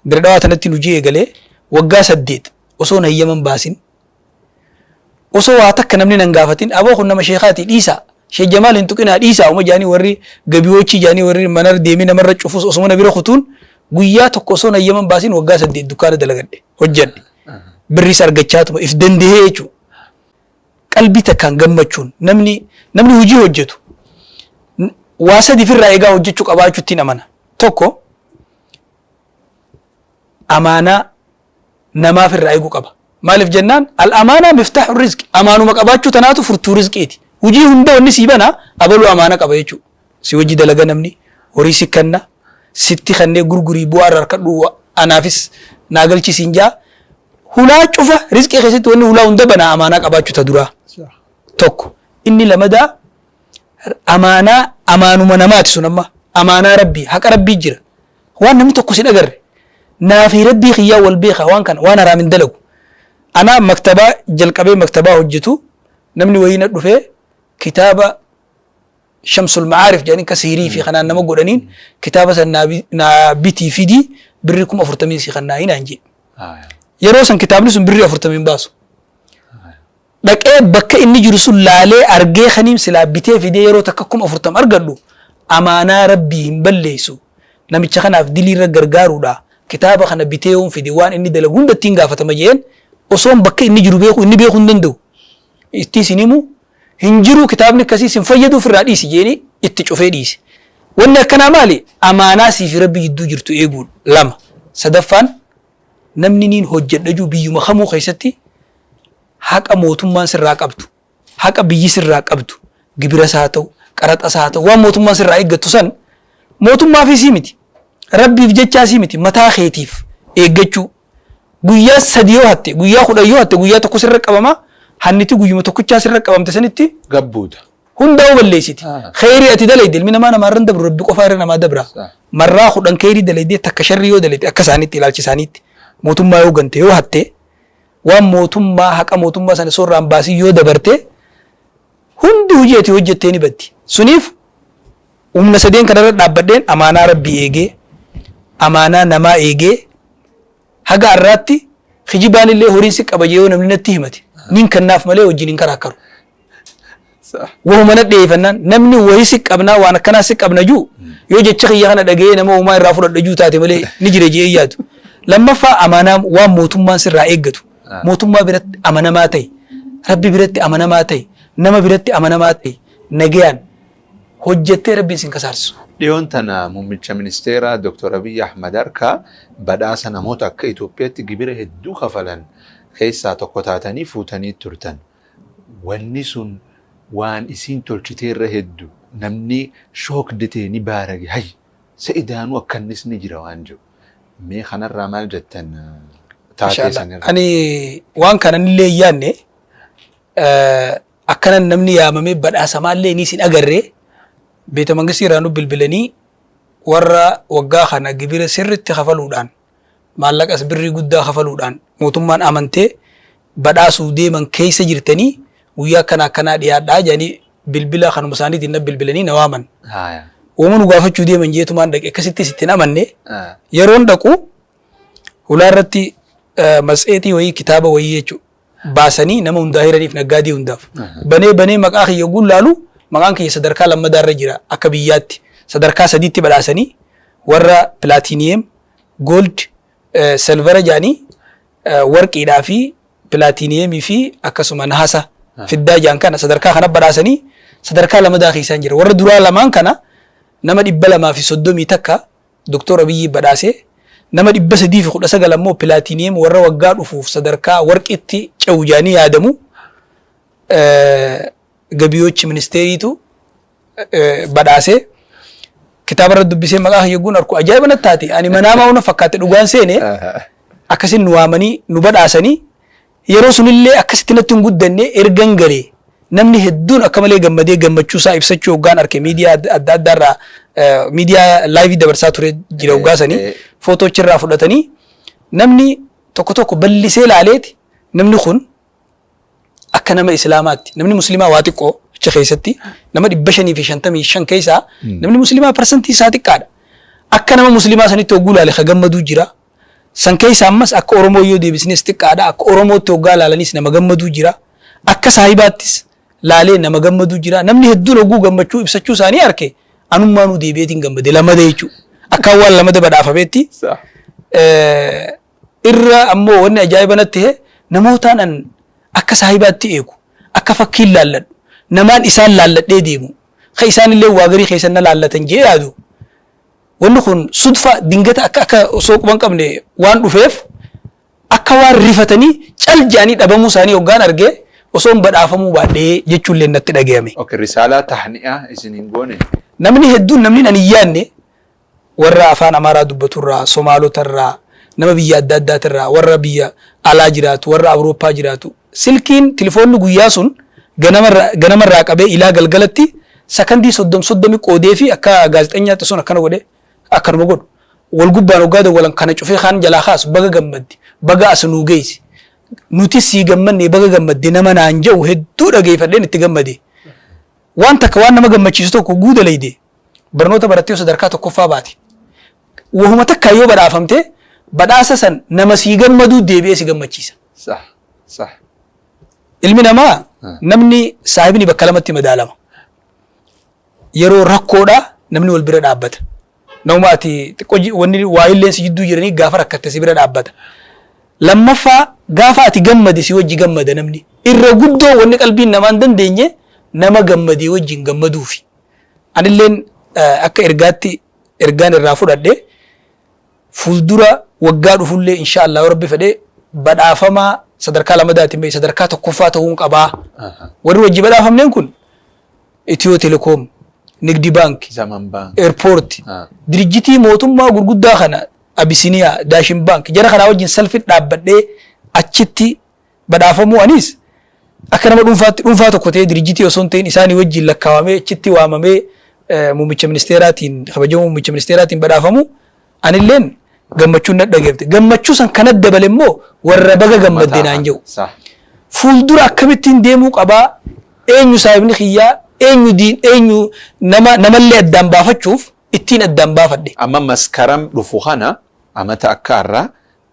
Speaker 4: Dirree Dhawaa tanatti hojii eegalee waggaa 8 osoo hayyaman baasin osoo waa takka namni nan gaafatin aboo kun nama sheekaati dhiisa Sheikh Jamaal hin tuqinaa dhiisa uma jaanii warri gabiyochi jaanii warri manar deemee namarra cufus osoo na bira kutuun guyyaa tokko osoo hayyaman baasin waggaa 8 dukkaana dalagadhe hojjadhe birris argachaatuma if dandahee jechuudha. Qalbii takkaan gammachuun namni hojii hojjetu waa sadi firraa eegaa hojjechuu qabaachuutti namana. Tokko amaanaa namaaf irraa eeguu qaba. Maaliif jennaan al-amaanaa miftaaxu rizqi amaanuma qabaachuu tanaatu furtuu rizqiiti. Hojii hunda wanni sii bana abaluu amaana qaba jechuudha. Si hojii dalaga namni horii si kanna sitti kannee gurgurii bu'aa irraa harkadhu anaafis naa galchisiin jaa hulaa cufa rizqii keessatti wanni hulaa hunda bana amaanaa qabaachuu ta duraa. Tokko inni lamadaa amaanuma namaati sun amma amaanaa rabbii haqa rabbii jira waan namni tokko si dhagarre naafi rabbii xiyyaa wal beeka waan kana waan haraamin dalagu ana maktabaa jalqabee maktabaa hojjetu namni wayina dhufee kitaaba Shamsul Ma'aarif jedhanii kasiirii fi kanaan nama godhaniin kitaaba san naa bitii fidii birri 40,000 si kannaa hinaan jedhe yeroo san kitaabni sun birri 40,000 baasu dhaqee bakka inni jiru sun laalee argee kaniim silaa bitee fidee yeroo takka 40,000 argadhu amaanaa rabbii hin balleessu namicha kanaaf diliirra gargaaruudha kitaaba kana bitee yoon fide waan inni dalagu hundatti hin gaafatama jeen osoon bakka inni jiru beeku inni beekuu hin danda'u itti isinimu hin jiru kitaabni akkasii sin fayyadu firraa dhiisi jeeni itti cufee dhiise wanni akkanaa maali amaanaa siif rabbi gidduu jirtu eeguun lama sadaffaan namni niin hojjedhajuu biyyuma kamuu keessatti haqa mootummaan sirraa qabdu haqa biyyi sirraa qabdu gibiras haa ta'u qaraxas haa ta'u waan mootummaan sirraa eeggattu san mootummaafisii miti rabbiif jechaasii miti mataa keetiif eeggachuu guyyaa 3 yoo hatte guyyaa 10 yoo hatte guyyaa tokko sirra qabama hanniti guyyuma tokkochaa sirra qabamte sanitti
Speaker 1: gabbuuta
Speaker 4: hundaa'u balleessiti khayrii ati dalayde ilmi namaa namarran dabru rabbi qofa irra namaa dabra marraa 10 khayrii dalayde takka sharri yoo dalayde akka isaanitti ilaalchisaanitti mootummaa yoo gante yoo hatte waan mootummaa haqa mootummaa sana soorraan baasii yoo dabarte hundi hojii ati hojjettee ni baddi suniif humna sadeen kanarra dhaabbadheen amaanaa rabbii eegee amaanaa namaa eegee haga arraatti kijibaan illee horiin si qaba yoo namni natti himate nin kannaaf malee wajjin hin karaakkaru. Wahuma na dheeffannaan namni wayii si qabnaa waan akkanaa si qabna juu yoo jecha kiyya kana dhaga'ee nama uumaa irraa fudhadha juu taate malee ni jira jee yaadu. Lammaffaa amaanaa waan mootummaan sirraa eeggatu mootummaa biratti amanamaa ta'e rabbi biratti amanamaa ta'e nama biratti amanamaa ta'e nagayaan hojjettee rabbiin sin kasaarsu.
Speaker 1: Dhiyoon tana muummicha ministeeraa Dr. Abiy Ahmad harkaa badhaasa namoota akka Itoophiyaatti gibira hedduu kafalan keessaa tokko taatanii fuutanii turtan. Wanni sun waan isiin tolchiteerra hedduu namni shookditee ni baarage hay sa'idaanuu akkannis ni jira waan jiru. Mee kanarraa maal jettan taatee sanirra?
Speaker 4: Ani waan kanan illee yaanne akkanan namni yaamamee badhaasa maallee ni sin agarree beeta mangistii iraanuu bilbilanii warra waggaa kana gibira sirritti kafaluudhaan maallaqas birrii guddaa kafaluudhaan mootummaan amantee badhaasuu deeman keessa jirtanii guyyaa akkanaa dhiyaadhaa jedhanii bilbila kanuma isaaniitiin na bilbilanii na waaman. Uumaan gaafachuu deeman jeetumaan dhaqe akkasitti sittiin amanne yeroon dhaqu hulaarratti matseetii wayii kitaaba wayii jechuudha baasanii nama hundaa hiraniif naggaadii hundaaf banee maqaa kiyya gullaalu maqaan kiyya sadarkaa lammadaarra jira akka biyyaatti sadarkaa 3tti badhaasanii warra pilaatiiniyem gold silvera jaanii warqiidhaa fi pilaatiiniyemii fi akkasuma nahasa fiddaa jaan kana sadarkaa kana badhaasanii sadarkaa lamadaa keessaan jira. Warra duraa lamaan kana nama 230 takka Dr. Abiyyi badhaasee nama 319 ammoo pilaatiiniyem warra waggaa dhufuuf sadarkaa warqiitti ce'u jaanii yaadamu gabiyochi ministeeriitu badhaasee kitaaba irra dubbisee maqaa hayyaguun arku ajaa'iba natti taate ani manaamaa una fakkaate dhugaan seene akkasin nu waamanii nu badhaasanii yeroo sunillee akkasitti natti hin guddanne ergan galee namni hedduun akka malee gammadee gammachuu isaa ibsachuu hoggaan arke miidiyaa adda addaarraa miidiyaa laayivii dabarsaa ture jira hoggaasanii footoochirraa fudhatanii namni tokko tokko ballisee laaleeti namni kun akka nama islaamaatti namni muslimaa waa xiqqoo achi keessatti nama 555 keessaa namni muslimaa parsantii isaa xiqqaadha. Akka nama muslimaa sanitti hogguu laale ka gammaduu jira. San keessa ammas akka Oromoo yoo deebisnes xiqqaadha. Akka Oromootti hoggaa laalanis nama gammaduu jira. Akka saahibaattis laalee nama gammaduu jira. Namni hedduun hogguu gammachuu ibsachuu isaanii arke anummaanuu deebi'eetiin gammade lamada jechuudha. Akka waan lamada badhaafameetti. Irra ammoo wanni ajaa'iba natti namootaan an akka saahibaatti eegu akka fakkiin laalladhu namaan isaan laalladhee deemu ka isaan illee waa garii keessan na laallatan jee yaadu wanni kun sudfa dingata akka osoo quban qabne waan dhufeef akka waan rifatanii cal jaanii dhabamuu isaanii hoggaan argee osoo hin badhaafamuu baadhee jechuullee natti dhagayame.
Speaker 1: Risaalaa tahni'aa isiniin goone.
Speaker 4: Namni hedduun namni an hin yaadne warra afaan Amaaraa dubbaturraa Somaalotarraa nama biyya adda addaatirraa warra biyya alaa jiraatu warra Awurooppaa jiraatu silkiin telefoonni guyyaa sun ganamarraa qabee ilaa galgalatti sakandii 30 qoodee fi akka gaazexeessaatti sun akkana godhe akkanuma godhu wal gubbaan hoggaa dawwalan kana cufee kaan jalaa kaasu baga gammadde baga as nuu geessi nuti sii gammanne baga gammadde nama naan jedhu hedduu dhageeffadheen itti gammade waan takka waan nama gammachiisu tokko guuda leeyde barnoota barattee sadarkaa tokkoffaa baate wahuma takka yoo badhaafamte badhaasa san nama sii gammaduu deebi'ee si gammachiisa. Ilmi namaa namni saahibni bakka lamatti madaalama. Yeroo rakkoodha namni wal bira dhaabbata. Nama ati wanni waa'illeen si jidduu jiranii gaafa rakkatte si bira dhaabbata. Lammaffaa gaafa ati gammade si wajji gammada namni. Irra guddoo wanni qalbiin namaan dandeenye nama gammadee wajjin gammaduufi. Anilleen akka ergaan irraa fudhadhe fuuldura waggaa dhufullee inshaallah rabbi fedhee badhaafamaa sadarkaa lamadaatiin bahe sadarkaa tokkoffaa ta'uun qabaa. Warri wajji badhaafamneen kun Itiyoo Telekoom, Nigdi Baank, Eerpoort, dirijjitii mootummaa gurguddaa kana Abisiniyaa, Daashin Baank jara kanaa wajjin salphii dhaabbadhee achitti badhaafamuu anis akka nama dhuunfaa tokko ta'ee dirijjitii osoo hin ta'in isaanii wajjin lakkaawamee achitti waamamee muummicha ministeeraatiin kabajamoo muummicha ministeeraatiin badhaafamu anilleen gammachuun na dhageefte gammachuu san kana dabale immoo warra baga gammadde naan jedhu fuuldura akkamittiin deemuu qabaa eenyu saahibni kiyyaa eenyu namallee addaan baafachuuf ittiin addaan baafadhe.
Speaker 1: Amma maskaram dhufu kana amata akka irraa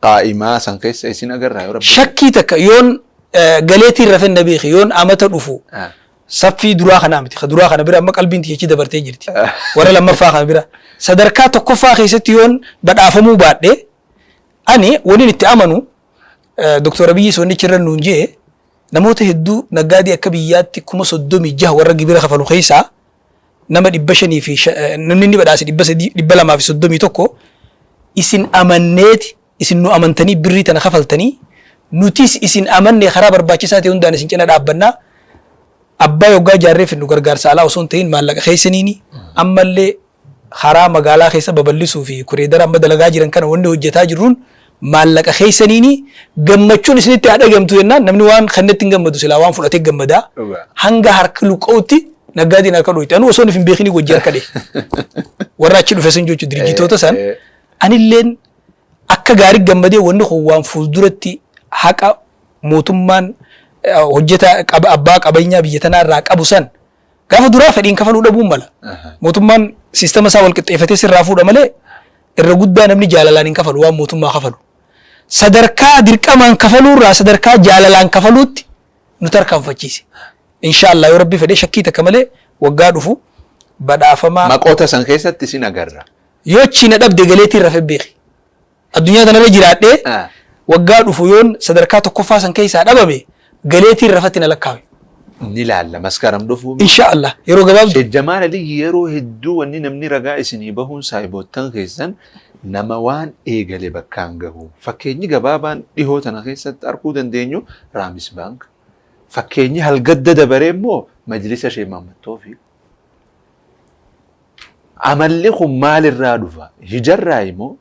Speaker 1: qaa'imaa san keessa isin agarraa yoo rabbi.
Speaker 4: Shakkii takka yoon galeetiin rafeen na beeki yoon amata dhufu saffii duraa kanaa miti duraa kana bira amma qalbiin tiyyachi dabartee jirti warra lammaffaa kana bira sadarkaa tokkoffaa keessatti yoon badhaafamuu baadhe ani waliin itti amanu Dr. Abiyyi Sonnichi irra nuun jee namoota hedduu naggaadii akka biyyaatti 36,000 warra gibira kafalu keessaa nama 500 fi namni inni badhaase 231 isin amanneeti isin nu amantanii birrii tana kafaltanii nutis isin amannee karaa barbaachisaa ta'e hundaan isin cina dhaabbannaa abbaa yoggaa jaarree finnu gargaarsa alaa osoo hin ta'in maallaqa keessaniini ammallee karaa magaalaa keessa babal'isuu fi kureedara amma dalagaa jiran kana wanni hojjetaa jirruun maallaqa keessaniini gammachuun isinitti haa dhagamtu jennaan namni waan kannetti hin gammadu silaa waan fudhatee gammadaa hanga harka luqqa'utti naggaadiin harka dhooyte anu osoo hin beekini wajji harka dhee warra achi dhufe sun jechuun dirjitoota san anilleen akka gaarii gammadee wanni kun waan fuulduratti haqa mootummaan hojjeta abbaa qabeenyaa biyya tanaa irraa qabu san gaafa duraa fedhiin kafaluu dhabuun mala mootummaan siistama isaa wal qixxeeffatee sirraa fuudha malee irra guddaa namni jaalalaan hin kafalu waan mootummaa kafalu sadarkaa dirqamaan kafaluu irraa sadarkaa jaalalaan kafaluutti nu tarkaanfachiise inshaallah yoo rabbi fedhee shakkii takka malee waggaa dhufu badhaafamaa
Speaker 1: maqoota san keessatti isin agarra
Speaker 4: yoo china dhabde galeetiin rafe beeki addunyaa tanarra jiraadhee waggaa dhufu yoon sadarkaa tokkoffaa san keessaa dhabame galeetiin rafatti na lakkaawe.
Speaker 1: Ni laalla maskaram dhufu.
Speaker 4: Inshaallah yeroo gabaabdu.
Speaker 1: Sheekh Jamaal Ali yeroo hedduu wanni namni ragaa isinii bahuun saahiboottan keessan nama waan eegale bakkaan gahu. Fakkeenyi gabaabaan dhihoo tana keessatti arguu dandeenyu Raamis Baank. Fakkeenyi halgadda dabaree immoo majlisa Sheekh Mahammad Toofiq. Amalli kun maalirraa dhufa? Hijarraa immoo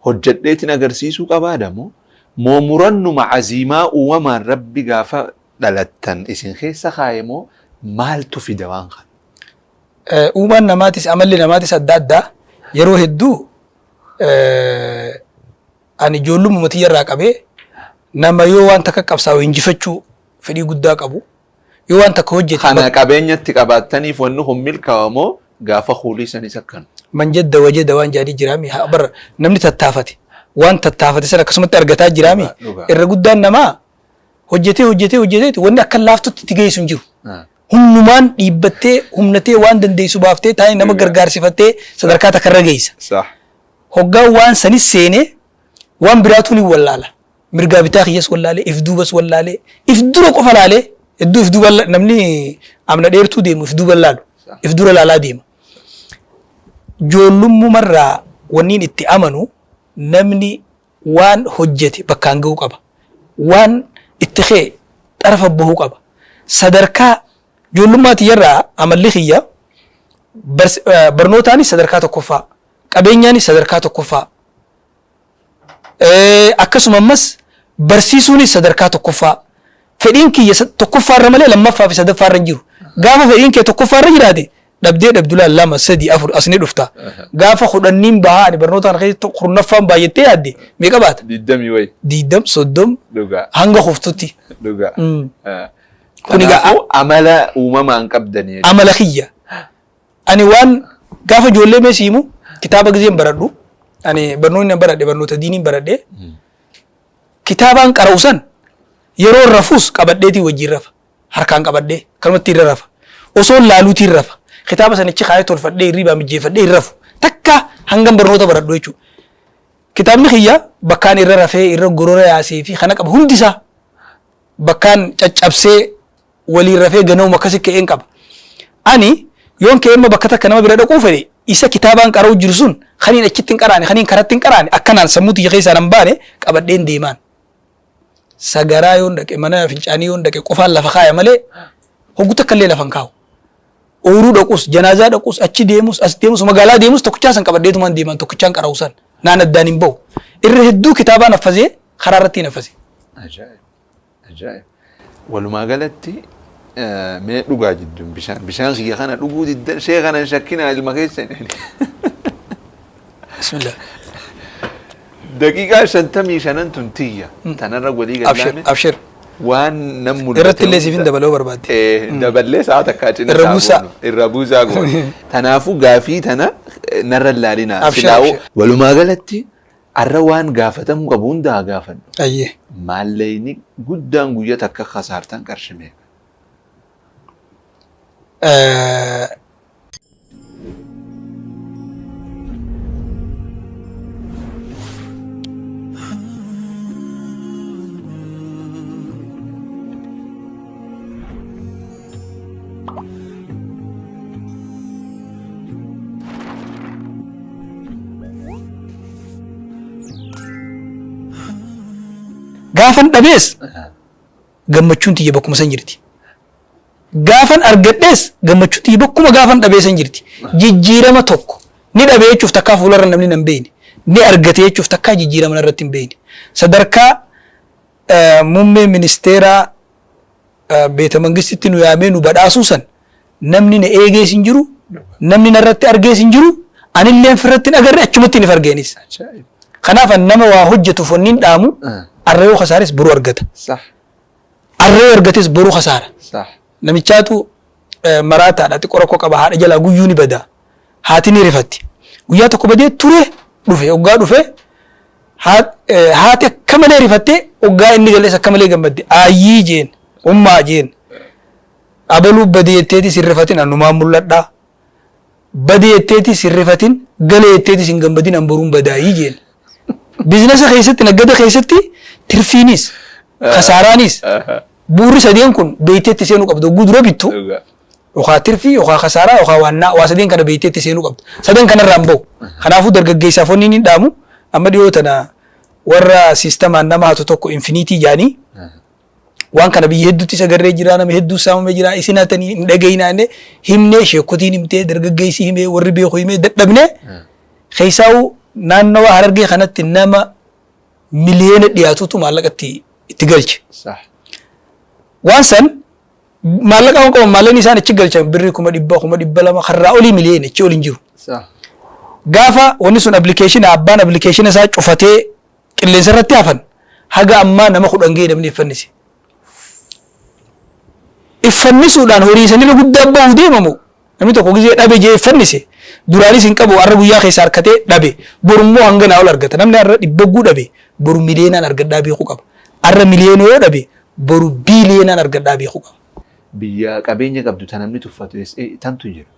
Speaker 1: hojjedheetiin agarsiisuu qabaadamoo moo murannuma aziimaa uumamaan rabbi gaafa dhalattan isin keessa kaayemoo maaltu fida waan kana?
Speaker 4: Uumaan namaatis amalli namaatis adda addaa yeroo hedduu ani ijoollummaa matiyyarraa qabee nama yoo waan takka qabsaa'u injifachuu fedhii guddaa qabu yoo waan takka hojjete
Speaker 1: kana qabeenyatti qabaattaniif wanni kun milkaa'amoo gaafa huulii sanis akkana.
Speaker 4: Man jedda wajeda waan jaadii jiraami bar namni tattaafate waan tattaafate sana akkasumatti argataa jiraami irra guddaan namaa hojjetee wanni akka laaftutti itti geessu hin jiru. Humnumaan dhiibbattee humnatee waan dandeessu baaftee taa'ee nama gargaarsifattee sadarkaa takkarra geessa. Hoggaan waan sanis seenee waan biraatu ni wallaala. Mirgaa bitaa kiyyas wallaalee if duubas wallaalee if dura qofa laalee hedduu if duuba namni amna dheertuu deemu if duuba laalu if dura laalaa deema. Ijoollummarraa wanniin itti amanu namni waan hojjete bakkaan gahuu qaba. Waan itti kee xarafa bahuu qaba. Sadarkaa ijoollummaatiyyarraa amalli kiyya barnootaanis sadarkaa tokkoffaa qabeenyaanis sadarkaa tokkoffaa akkasumas barsiisuunis sadarkaa tokkoffaa fedhiin kiyya tokkoffaarra malee lammaffaa fi sadaffaarra hin jiru. Gaafa fedhiin kee tokkoffaarra jiraate dhabdee dhabdulaa 2 3 4 asni dhufta. Gaafa kudhanniin bahaa ani barnootaan keessatti kurnaffaan baay'attee yaadde meeqa baata?
Speaker 1: 20 wayi.
Speaker 4: 20 30 hanga hoftutti.
Speaker 1: Dhugaa. Kanaafuu amala uumamaan qabdanii.
Speaker 4: Amala kiyya. Ani waan gaafa ijoollee meesiimu kitaaba gizeen baradhu ani barnoonni baradhe barnoota diiniin baradhe kitaabaan qara'usan yeroo rafuus qabadheetii wajjin rafa harkaan qabadhee kanumatti irra rafa osoo laaluutii irra rafa kitaaba sanichi kaayee tolfadhee hirriibaa mijjeeffadhee irra rafu takka hangam barnoota baradhu jechuudha. Kitaabni kiyya bakkaan irra rafee irra gorora yaasee fi kana qaba hundisaa bakkaan caccabsee waliin rafee gana'uma akkasii ka'een qaba. Ani yoon ka'eemma bakka takka nama bira dhaquu fedhe isa kitaabaan qara'u jiru sun kaniin achitti hin qaraane kaniin karatti hin qaraane akkanaan sammuuti keessaa nan baane qabadheen deemaan. Sagaraa yoon dhaqe mana fincaanii yoon dhaqe qofaan lafa kaaya malee hoggu takka illee lafa hin kaa'u. Ooyiruu dhaquus janaazaa dhaquus achi deemus as deemus magaalaa deemus tokkichaa san qabadheetumaan deeman tokkichaan qara'u san naan addaan hin bahu. Irra hedduu kitaabaan affasee karaa irratti hin affase.
Speaker 1: Ajaa'ib. Walumaa galatti mee dhugaa jidduun bishaan kiyya kana dhuguu diddan shee kana shakkina ilma keessan.
Speaker 4: Bismillah.
Speaker 1: Daqiiqaa 55 tun tiyya tanarra walii gallaane.
Speaker 4: Abshir.
Speaker 1: Waan nam mul'atu.
Speaker 4: Irratti illee siifin dabaloo barbaadde.
Speaker 1: Daballee sa'a takkaa cina irra buusaa goone. Tanaafuu gaafii tana narra laalinaa. Silaa'u walumaa galatti arra waan gaafatamuu qabu hundaa gaafadhu.
Speaker 4: Ayyee.
Speaker 1: Maallayni guddaan guyyaa takka kasaartan qarshimee.
Speaker 4: Gaafan dhabees gammachuun tiyya bakkuma san jirti. Gaafan argadhees gammachuun tiyya bakkuma gaafan dhabee san jirti. Jijjiirama tokko ni dhabee jechuuf takkaa fuularra namni nan beeyne ni argate jechuuf takkaa jijjiirama irratti hin beeyne. Sadarkaa muummee ministeeraa beeta mangistitti nu yaamee nu badhaasuu san namni na eegees hin jiru namni narratti argees hin jiru anillee firratti hin agarre achumatti ni fargeenis. Kanaaf nama waa hojjetuuf wanniin dhaamu arrayoo khasaares boruu argata. Arrayoo argates boruu khasaara. Namichaatu maraataadha xiqqoo rakkoo qaba haadha jalaa guyyuu ni bada. Haati ni rifatti. Guyyaa tokko badee ture dhufe hoggaa dhufe haati akka malee rifattee hoggaa inni galees akka malee gammadde ayyii jeen ummaa jeen abaluu badee jetteetis hin rifatin annumaan mul'adhaa. Badee jetteetis hin rifatin galee jetteetis hin gammadin an boruun badaayii jeen. biizinasa keessatti naggada keessatti tirfiinis kasaaraanis buurri sadeen kun beeyteetti seenuu qabdu gudura bittu yookaan tirfii yookaan kasaaraa yookaan waannaa waa sadeen kana beeyteetti seenuu qabdu sadan kanarraan bahu kanaafuu dargaggeessaaf wanni ni dhaamu amma dhiyoo tana warra siistamaan nama hatu tokko infiniitii jaanii waan kana biyya hedduutti isa garree jira nama hedduu saamamee jira isin hatanii hin dhagayinaanne himnee sheekotiin himtee dargaggeessi himee warri beeku himee dadhabne keessaa'u naannawa Harargee kanatti nama miliyoona dhiyaatutu maallaqatti itti galche. Waan san maallaqa waan qaban maallaqni isaan achi galchan birrii 100,000 karraa olii miliyoona achi oliin jiru. Gaafa wanni sun appilikeeshina abbaan appilikeeshina isaa cufatee qilleensa irratti hafan haga ammaa nama 10 ga'ee namni iffannise. Iffannisuudhaan horii sanirra guddaa bahu deemamu namni tokko gizee dhabe jee iffannise duraanis hin qabu har'a guyyaa keessa harkatee dhabe borummoo hanganaa ol argata namni har'a 100 dhabe boru miliyoonaan argadhaa beekuu qaba har'a miliyoona yoo dhabe boru biiliyoonaan argadhaa beekuu qaba.
Speaker 1: Biyya qabeenya qabdu tan namni tuffatu tantu jiru.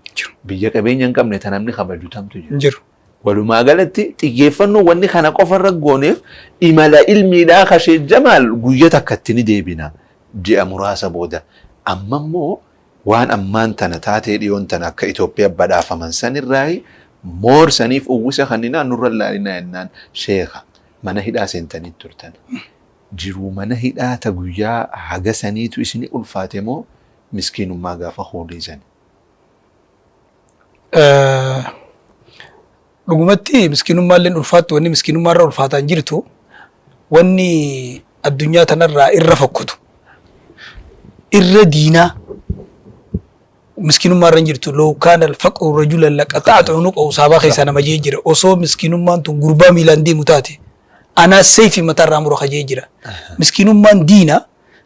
Speaker 1: Biyya qabeenya hin qabne tan namni kabaju tantu jiru. Walumaa galatti xiyyeeffannoo wanni kana qofarra gooneef imala ilmiidhaa kashee jamaal guyyaa takkatti ni deebina ji'a muraasa booda. Amma immoo waan ammaan tana taatee dhiyoon tana akka Itoophiyaa badhaafaman sanirraa moorsaniif uwwisa kanninaa nurra laalinaa jennaan sheeka mana hidhaa seentanii turtan. Jiruu mana hidhaa ta guyyaa haga saniitu isin ulfaate moo miskiinummaa gaafa hooliisan?
Speaker 4: Dhugumatti miskiinummaalleen ulfaattu wanni miskiinummaarra ulfaataan jirtu wanni addunyaa tanarraa irra fokkutu. Irra diinaa miskiinummaa irra jirtu loo kaana alfaqru rajulan laqaxa'tu unuqahu saabaa keessaa nama jee jira osoo miskiinummaan tun gurbaa miilaan deemu taate anaa seefi mataarraa mura jee jira miskiinummaan diina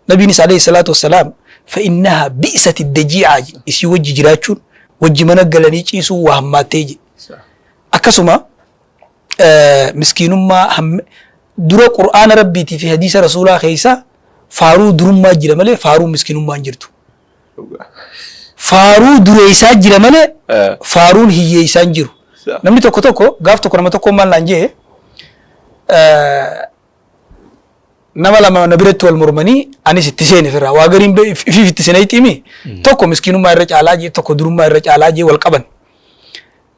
Speaker 4: nabiinis alayhi salaatu wassalaam fa'innaha bi'isati dajii'aa isii wajji jiraachuun wajji mana galanii ciisuu waa hammaattee je akkasuma miskiinummaa dura qur'aana rabbiitii fi hadiisa rasuulaa keessaa faaruu durummaa jira malee faaruu miskiinummaa hin jirtu. Faaruu dureessaa jira malee faaruun hiyyeessaa hin jiru. Namni tokko gaaf tokko nama tokko maal naan jee nama lama na biratti wal mormanii anis itti seene firraa waa gariin ifiif itti seenaa itti tokko miskiinummaa irra caalaa jee tokko durummaa irra caalaa jee wal qaban.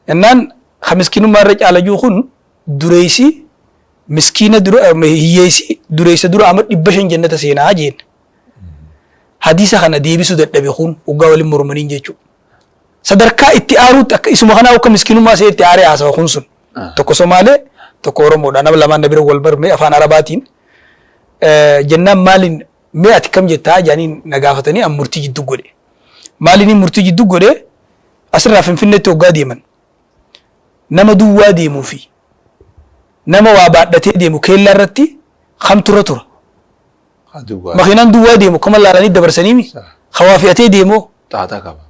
Speaker 4: Yennaan ha miskiinummaa irra caalaa jiru kun dureessi miskiina dura hiyyeessi dureessa dura amma 500 jannata seenaa jeen. Hadiisa kana deebisuu dadhabe kun ugaa waliin mormaniin jechuudha. Sadarkaa itti aaruutti akka isuma kanaa akka miskiinummaa see itti aaree haasawa kun sun. Tokko Somaalee tokko Oromoodha nama lamaan na bira wal barmee afaan Arabaatiin. Jennaan maaliin mee ati kam jettaa jaaniin na gaafatanii an murtii jidduu godhe. Maaliin murtii jidduu godhe asirraa Finfinneetti waggaa deeman. Nama duwwaa deemuu fi nama waa baadhatee deemu keellaa irratti kamturra tura. Makiinaan duwwaa deemu kama laalanii dabarsaniimi hawaa fe'atee deemoo.
Speaker 1: Xaaxaa qaba.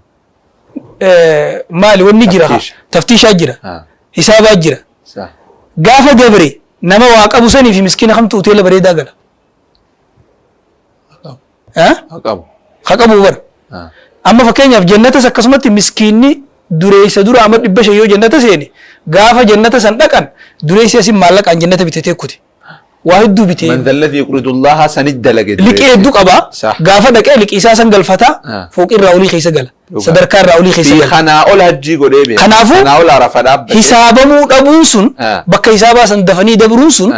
Speaker 4: Maali wanni jira taftiishaa jira hisaabaa jira. Gaafa dabre nama waa qabu sanii fi miskiina kamtu hoteela bareedaa gala. Haqabu bara. Amma fakkeenyaaf jannatas akkasumatti miskiinni dureessa dura amma 500 yoo jannata seene gaafa jannata san dhaqan dureessi asin maallaqaan jannata bitatee kutte. Waa hedduu bitee.
Speaker 1: Man dhalladhi yuqridu Allaha sanid dalage.
Speaker 4: Liqii hedduu qaba. Gaafa dhaqee liqii isaa san galfataa fooqii irraa olii keessa gala. Sadarkaa irraa olii keessa gala.
Speaker 1: Kanaa ol hajjii godhee beeka.
Speaker 4: Kanaafuu
Speaker 1: kanaa ol arafa dhaabbate.
Speaker 4: Hisaabamuu dhabuun sun bakka hisaabaa san dafanii dabruun sun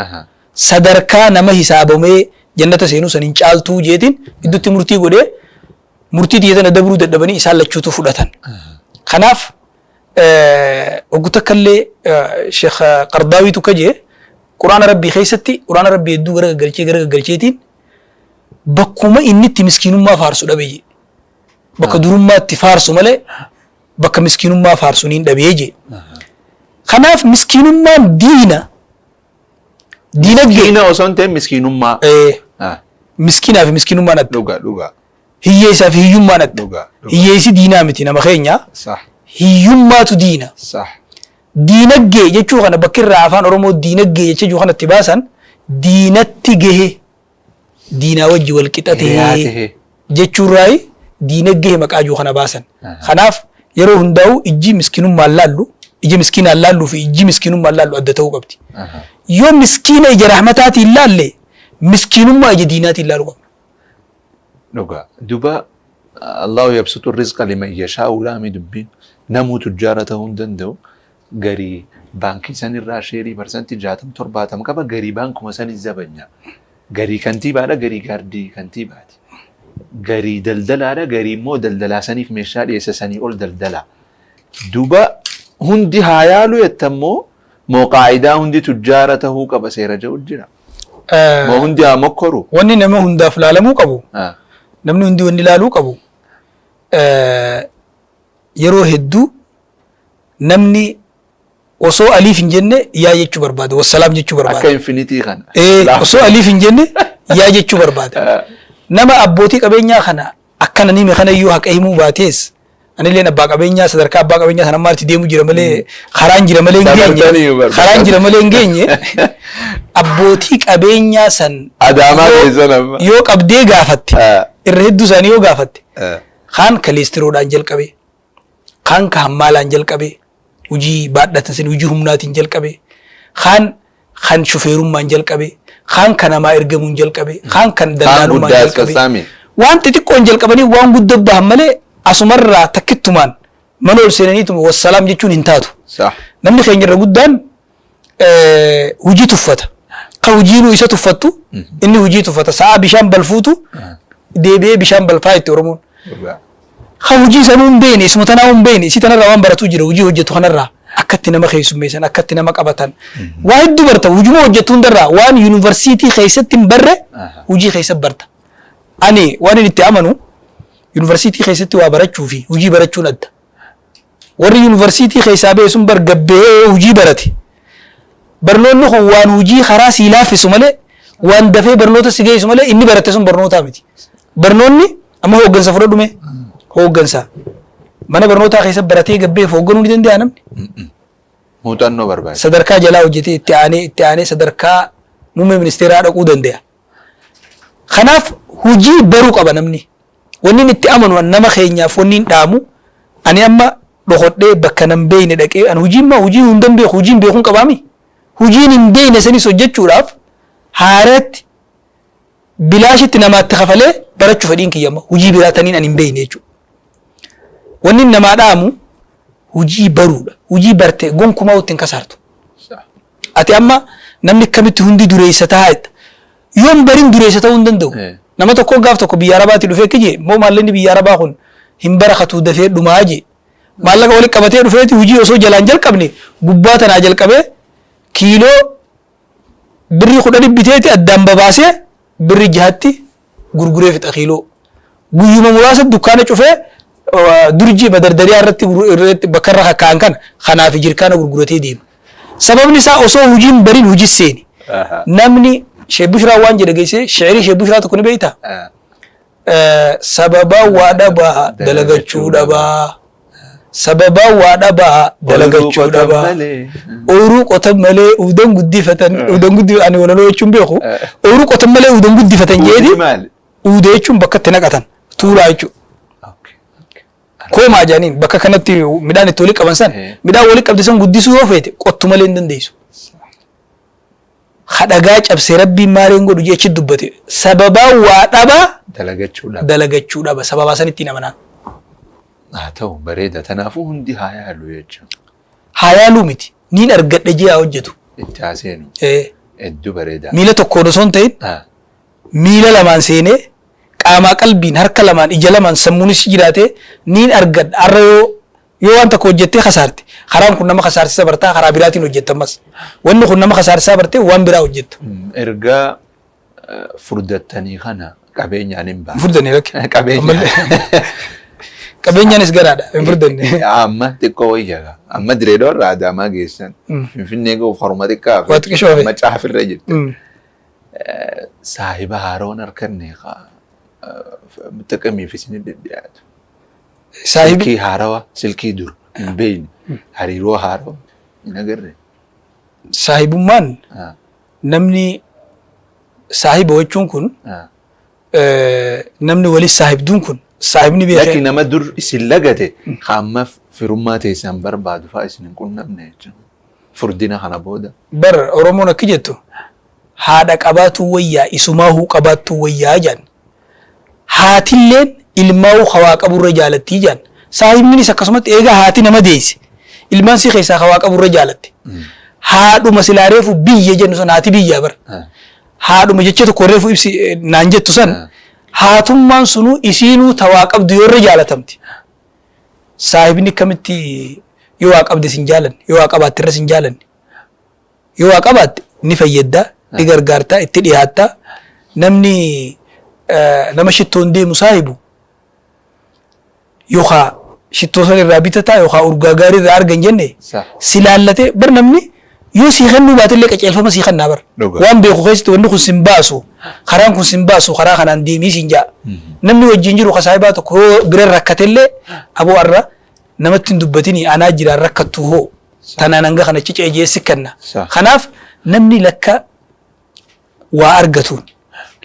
Speaker 4: sadarkaa nama hisaabamee jannata seenuu san hin caaltuu jeetiin gidduutti murtii godhee murtii diyyatana dabruu dadhabanii isaan lachuutu fudhatan. Kanaaf ogguta kallee Sheekh Qardaawiitu kajee Quraana Rabbii keessatti Quraana Rabbii hedduu gara galcheetiin bakkuma inni itti miskiinummaa faarsu dhabee bakka durummaatti faarsu malee bakka miskiinummaa faarsu niin dhabee jee. Kanaaf miskiinummaan diinagdee
Speaker 1: osoo hin ta'in miskiinummaa.
Speaker 4: Miskiinaa fi miskiinummaan adda.
Speaker 1: Dhugaa.
Speaker 4: Hiyyeessaa fi hiyyummaan adda. Hiyyeessi diinaa miti nama keenya. Hiyyummaatu diina. Diinagdee jechuu kana bakki irraa afaan Oromoo diinagdee jechuu kanatti baasan diinatti gahe diinaa wajji wal qixatee jechuurraa diinagdee maqaa jiru kana baasan. Kanaaf yeroo hundaa'u ijji miskiinummaan laallu ija miskiina allaallu fi iji miskiinummaa allaallu adda ta'uu qabdi. Yoo miskiina ija rahmataati illaalle miskiinummaa ija diinaati illaallu qabna.
Speaker 1: Dhugaa duba Allahu yabsutu rizqa liman yashaa'u laami dubbiin namuu tujjaara ta'uu hin danda'u garii baankii sanirraa sheerii parsantii 60-70 qaba garii baankuma sanis zabanya garii kantiibaadha garii gaardii kantiibaati garii daldalaadha garii immoo daldalaa saniif meeshaa dhiyeessa sanii ol daldala duba hundi haa yaalu jettammoo moo qaa'idaa hundi tujjaara ta'uu qaba seera jedhu jira moo hundi haa mokkoru
Speaker 4: wanni nama hundaaf laalamuu qabu namni hundi wanni laaluu qabu yeroo hedduu namni osoo aliif hin jenne yaa jechuu barbaada wassalaam jechuu barbaada
Speaker 1: akka infinitii kana
Speaker 4: osoo aliif hin jenne yaa jechuu barbaada nama abbootii qabeenyaa kana akkana nime kana iyyuu haqa himuu baatees anilleen abbaa qabeenyaa sadarkaa abbaa qabeenyaa sana maalitti deemu jira malee karaan jira malee hin geenye abbootii qabeenyaa san
Speaker 1: adaamaa keessan amma
Speaker 4: yoo qabdee gaafatte irra hedduu isaanii yoo gaafatte kaan kaleestiroodhaan jalqabe kaan ka hammaalaan jalqabe hujii baadhatan sin hujii humnaatiin jalqabe kaan shufeerummaan jalqabe kaan kan namaa ergamuun jalqabe kaan kan daldaalummaan jalqabe waan xixiqqoon jalqabanii waan guddoo bahan malee asumarraa takkittumaan mana ol seenaniitu wassalaam jechuun hin taatu. Namni keenya irra guddaan hujii tuffata. Ka hujiinuu isa tuffattu inni hujii tuffata. Sa'a bishaan balfuutu deebi'ee bishaan balfaa itti Oromoon. Ka hujii sanuu hin beekne isuma tanaa hin beekne isii tanarraa waan baratu jira hujii hojjetu kanarraa akkatti nama keessummeessan akkatti nama qabatan waa hedduu barta hujuma hojjetu hundarraa waan yuunivarsiitii keessatti hin barre hujii keessatti barta. Ani waan inni itti amanu yuunivarsiitii keessatti waa barachuu fi hujii barachuun adda. Warri yuunivarsiitii keessaa ba'e sun bar gabbee hujii barate. Barnoonni kun waan hujii karaa sii laaffisu malee waan dafee barnoota si geessu malee inni barate sun barnootaa miti. Barnoonni amma hooggansa fudhadhume hooggansa. Mana barnootaa keessatti baratee gabbeef hoogganuu ni danda'a namni.
Speaker 1: Muuxannoo barbaada.
Speaker 4: Sadarkaa jalaa hojjetee itti aanee sadarkaa muummee ministeeraa dhaquu danda'a. Kanaaf hujii baruu qaba namni. Wanni itti amanu nama keenyaaf wanni hin dhaamu ani amma dhokodhee bakka nan beeyne dhaqee ani hujii hundan beeku hujiin beekuun qabaami. Hujiin hin beeyne sanis hojjechuudhaaf haaratti bilaashitti namaatti kafalee barachuu fedhiin kiyyama hujii biraataniin ani hin beeyne jechuudha. Wanni namaa dhaamu hujii baruudha. Hujii barte gonkumaa ittiin kasaartu. Ati amma namni akkamitti hundi dureessa taa'aa jetta. Yoon bariin dureessa ta'uu hin danda'u. Nama tokko gaaf tokko biyya Arabaatti dhufee kijee moo maallaqni biyya Arabaa kun hin barakatu dafee dhumaa jee. Maallaqa walitti qabatee dhufeeti hujii osoo jalaan jalqabne gubbaa tanaa jalqabee kiiloo birrii 10 biteeti addaan babaasee birrii 6tti gurguree fixa kiiloo. Guyyuma muraasa dukkaana cufee durjii madardariyaa irratti bakka irra kaa'an kana kanaaf jirkaana gurguratee deema. Sababni isaa osoo hujiin bariin hujii seeni. Namni Sheekh Bushraa waan jedhe geessee shi'irii Sheekh Bushraa tokko ni beektaa? Sababa waa dhabaa dalagachuu dhabaa. Sababa waa dhabaa dalagachuu dhabaa. Ooyiruu qotan malee udan guddifatan ani walaloo jechuun beeku. Ooyiruu qotan malee udan guddifatan jeeti. Uudee jechuun bakka itti naqatan tuulaa jechuudha. Koomaa jaaniin bakka kanatti midhaan itti walitti qaban san midhaan walitti qabde san guddisuu yoo feete qottu malee hin dandeessu. Hadhagaa cabsee rabbiin maaliin godhu jechi dubbate sababa waa dhabaa dalagachuu dhaba sababa san ittiin amanaan.
Speaker 1: Haa ta'u bareeda tanaafuu hundi haa yaalu jechuudha.
Speaker 4: Haa yaaluu miti niin argadhe jee haa hojjetu.
Speaker 1: Itti haaseenu. Hedduu bareeda.
Speaker 4: Miila tokkoon osoo hin ta'in miila lamaan seenee qaamaa qalbiin harka lamaan ija lamaan sammuunis jiraatee niin argadha har'a yoo waan tokko hojjettee kasaarte karaan kun nama kasaarsisaa bartaa karaa biraatiin hojjettamas wanni kun nama kasaarsisaa bartee waan biraa hojjetta.
Speaker 1: Ergaa furdattanii kana qabeenyaan hin ba'a.
Speaker 4: Furdanii rakke. Qabeenyaanis garaadha hin furdanne.
Speaker 1: Amma xiqqoo wayyaa amma direedoo irraa Adaamaa geessan Finfinnee gahuuf haruma xiqqaa
Speaker 4: Waa xiqqishoo fi
Speaker 1: macaafirra jirti. Saahiba haaroon harkanne muttaqamiif isin dhiyaatu. Silkii haarawa silkii dur hin beeyne hariiroo haarawa hin agarre.
Speaker 4: Saahibummaan namni saahiba jechuun kun namni walis saahibduun kun saahibni beekee.
Speaker 1: Laakiin nama dur isin lagate hamma firummaa teessan barbaadu fa'aa isin hin qunnamne jechuudha. Furdina kana booda.
Speaker 4: Bar Oromoon akka jettu haadha qabaatu wayyaa isumaahuu qabaattu wayyaa jedhan. Haatilleen ilmaa'uu hawaa qaburra jaalattii jedhan. Saahibnis akkasumatti eegaa haati nama deesse. Ilmaan si keessaa hawaa qaburra jaalatte. Haadhuma silaa reefu biyya jennu san haati biyyaa bara. Haadhuma jecha tokko reefu ibsi naan jettu san haatummaan sunuu isiinuu tawaa qabdu yoorra jaalatamti. Saahibni akkamitti yoo waa qabde sin jaalanne yoo waa qabaatte irra sin jaalanne yoo waa qabaatte ni fayyaddaa ni gargaartaa itti dhiyaattaa namni nama shittoon deemu saahibu yookaan shittoo san irraa bitataa yookaan urgaa gaarii irraa argan jenne si laallatee bar namni yoo sii kennuu baatillee qaceelfama sii kennaa bar waan beeku keessatti wanni kun sin baasu karaan kun sin baasu karaa kanaan deemii sin jaa namni wajjin jiru ka saahibaa tokko yoo bira rakkatellee aboo arra namatti hin dubbatini anaa jiraan rakkattu hoo tanaan hanga kana cicee jeessi kenna kanaaf namni lakka waa argatuun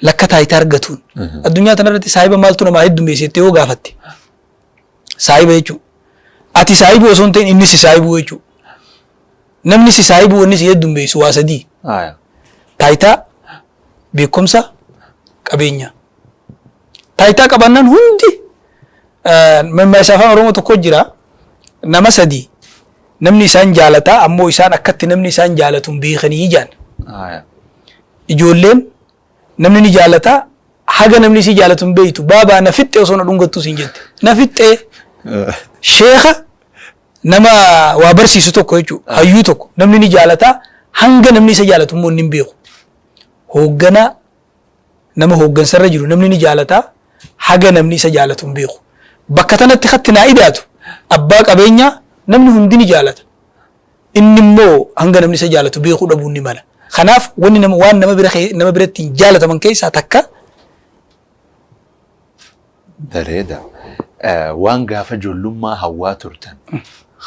Speaker 4: lakka taayitaa argatuun addunyaa tanarratti saahiba maaltu namaa heddummeessite yoo gaafatte saahiba jechuun ati saahibu osoo hin ta'in inni si saahibu jechuun namni si saahibu wanni si heddummeessu waa sadii taayitaa beekumsa qabeenya taayitaa qabannaan hundi mammaaksa afaan Oromoo tokko jira nama sadii namni isaan jaalataa ammoo isaan akkatti namni isaan jaalatuun beekanii jaan ijoolleen namni ni jaalataa haga namni si jaalatuun beeytu baabaa na fixxee osoo na dhungattu siin jette na fixxee sheeka nama waa barsiisu tokko jechuudha hayyuu tokko namni ni jaalataa hanga namni isa jaalatu immoo inni hin beeku hoogganaa nama hooggansarra jiru namni ni jaalataa haga namni isa jaalatu hin beeku bakka tanatti hatti naa idaatu abbaa qabeenyaa namni hundi ni jaalata inni immoo hanga namni isa jaalatu beekuu dhabuu ni mala kanaaf wanni nama waan nama biratti hin jaalataman keessaa takka
Speaker 1: bareeda waan gaafa ijoollummaa hawwaa turtan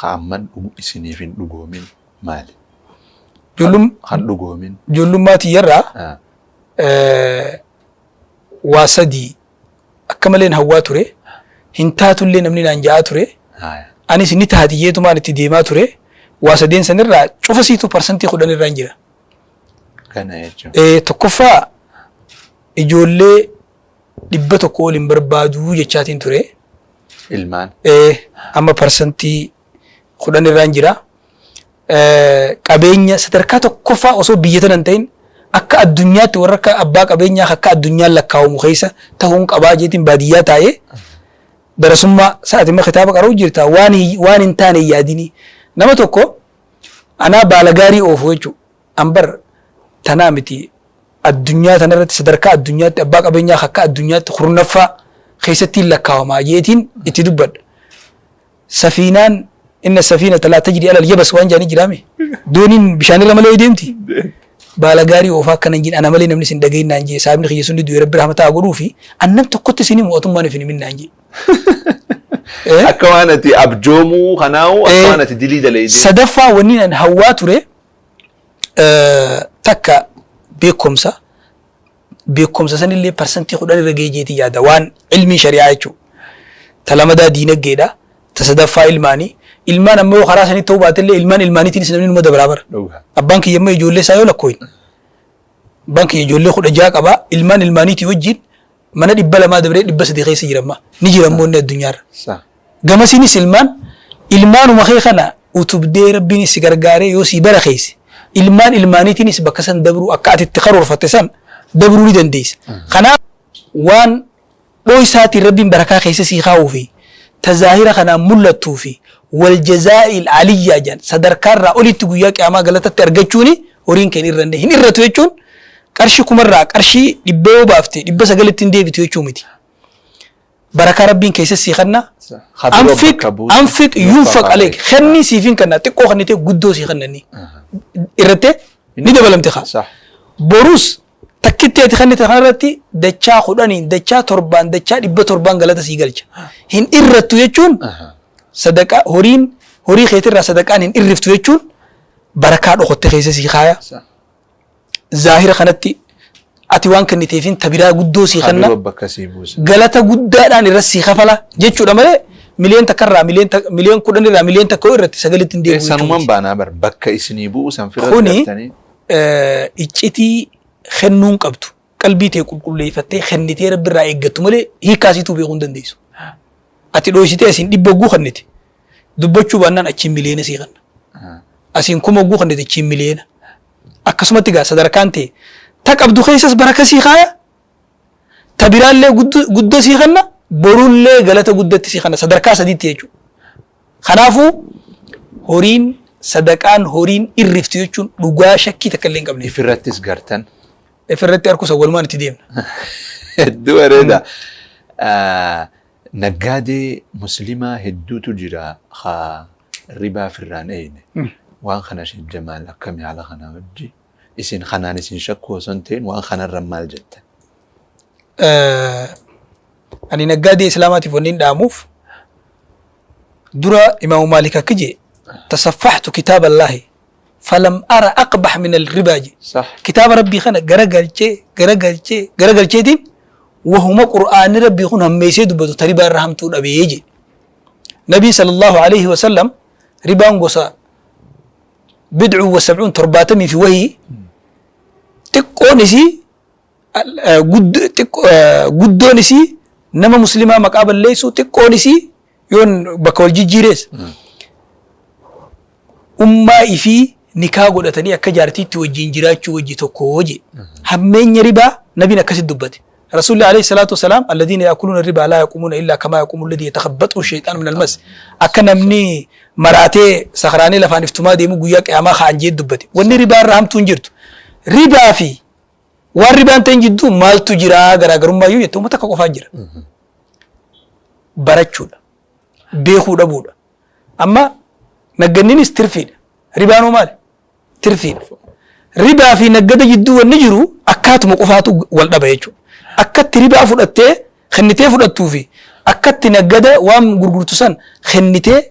Speaker 1: hamman isiniif hin dhugoomin maali? Han dhugoomin.
Speaker 4: Ijoollummaa tiyyarraa waa sadii akka maleen hawwaa ture hin taatullee namni naan ja'aa ture anis ni taatiyyeetumaan itti deemaa ture waa sadeen sanirraa cufa siitu parsantii 10 irraan jira.
Speaker 1: Kana jechuun.
Speaker 4: Tokkoffaa ijoollee 100 ol hin barbaadu jechaatiin ture.
Speaker 1: Ilmaan.
Speaker 4: Amma parsantii 10 irraan jira. Qabeenya sadarkaa tokkoffaa osoo biyya tanan ta'in akka addunyaatti warra akka abbaa qabeenyaa akka addunyaan lakkaawamu keessa ta'uun qabaa jeetiin baadiyyaa taa'ee darasummaa sa'aatima kitaaba qara'u jirta waan hin taane yaadini nama tokko anaa baala gaarii oofu jechuudha ambar tanaa miti addunyaa tanarratti sadarkaa addunyaatti abbaa qabeenyaa akka addunyaatti kurnaffaa keessatti lakkaawamaa jeetiin itti dubbadha safiinaan inna safiinata laa tajri alal yabas waan jaanii jiraame dooniin bishaanirra malee deemti baala gaarii oofaa akkanan jin ana malee namni sin dhagayin naan jee saabni kiyya sun du'e rabbi rahmataa godhuu fi annan tokkotti isin mootummaan ifin himin naan jee.
Speaker 1: Akka waan ati abjoomuu kanaawu akka waan ati dilii dalee.
Speaker 4: Sadaffaa wanni an hawwaa ture takka beekumsa sanillee parsantii 10 irra geejeetii yaada waan ilmii shari'aa jechuudha. Talamadaa diinagdeedha. Tasadaffaa ilmaanii. Ilmaan ammoo karaa sanii ta'uu baatellee ilmaan ilmaaniitiinis namni numa dabalaa bara. Abbaan kiyya ammoo ijoollee isaa yoo lakkooyin. Abbaan kiyya ijoollee 16 qabaa ilmaan ilmaaniitii wajjin mana 200 dabalee 300 keessa jiramma. Ni jirammoo inni addunyaarra. Gamasiinis ilmaanuma kee kana utubdee rabbiin si gargaaree yoo si bara keesse ilmaan ilmaaniitiinis bakka san dabruu akka ati itti karoorfatte san dabruu ni dandeessa. Kanaaf waan dhooysaatiin rabbiin barakaa keessa sii kaa'uu fi tazaahira kanaan mul'attuu fi والجزاء العليا جان صدركار رأولي تقويا كأما غلطت أرجعوني ورين كين إرنده هن إرتو يجون كرشي كمرة كرشي لبّو بافتي لبّ سجلت تندي بتو يجومتي بركة ربين كيس سيخنا أنفق ينفق عليك خني سيفين كنا تكو خني تي قدو سيخنني إرته نيدا بلمتخا بروس تكتي تخني تخنرتي دچا خداني دچا تربان دچا لبّ تربان غلطة سيغلچ هن إرتو يجون صدقة هوري خيتر صدقة إن إرفتو يجون بركات أخوت خيسة سيخايا ظاهرة خنتي ati waan kenniteefin tabiraa guddoo sii kenna
Speaker 1: bakka sii buusa
Speaker 4: galata guddaadhaan irratti sii kafala jechuudha malee miliyoon takkarraa miliyoon 10 irraa miliyoon tokko irratti sagalitti hin deebi'u.
Speaker 1: Sanumaan baanaa bar bakka isinii bu'uusan fira
Speaker 4: kuni iccitii kennuun qabdu qalbii tee qulqulleeffattee kennitee rabbi irraa eeggattu malee hiikkaasiituu beekuu hin dandeessu. Ati dhoysitee asiin 100 ogguu kennite dubbachuu baannaan achiin miliyoona sii kenna. Asiin 1000 ogguu kennite achiin miliyoona. Akkasumatti gaa sadarkaan ta'e ta qabdu keessas baraka sii kaaya ta biraallee guddoo sii kenna borullee galata guddatti sii kenna sadarkaa sadiitti jechuudha. Kanaafuu horiin sadaqaan horiin irriftu jechuun dhugaa shakkii takka illee hin qabne.
Speaker 1: Ifirrattis gartan.
Speaker 4: Ifirratti harkusa walumaan itti deemna.
Speaker 1: Hedduu bareeda. Naggaadee muslimaa hedduutu jira haa ribaa firraan eeyne. Waan kana jamaal akkamii haala kanaa wajji isin kanaan isin shakkuu osoo hin ta'in waan kanarra maal jettan?
Speaker 4: Ani naggaadee islaamaatiif wanni hin dhaamuuf درا إمام مالك كجي تصفحت كتاب الله فلم أرى أقبح من الربا
Speaker 1: صح
Speaker 4: كتاب ربي خنا جرجل دين وهما قرآن ربي خنا هم يسيد بدو تربا رحمتون أبي يجي نبي صلى الله عليه وسلم ربا انقصا 70 ترباتمي في وهي تقونسي قدونسي نما مسلمة مقابل ليسو تقونسي يون بكول جيجيريس إفي نكاح قدتني أكجارتي توجين جراچو وجي توكوجي همين ربا نبينا كسد دبت رسول الله عليه الصلاة والسلام الذين يأكلون الربا لا يقومون إلا كما يقوم الذي يتخبطه الشيطان من المس أكنا مني مراتي سخراني لفان افتما ديمو قياك أما خانجي دبت وني ربا الرحم تنجرت ربا في والربا تنجدو مال تجرا غراغرم ما يو متى كوكو فاجر برچودا بيخو دبودا أما نجنين استرفيد ربانو مال ترفيد ربا في نجد جدو والنجرو أكات مقفاتو والدبا يجو أكات ربا فلتة خنتة فلتو في أكات نجد وام غرغرتوسان خنتة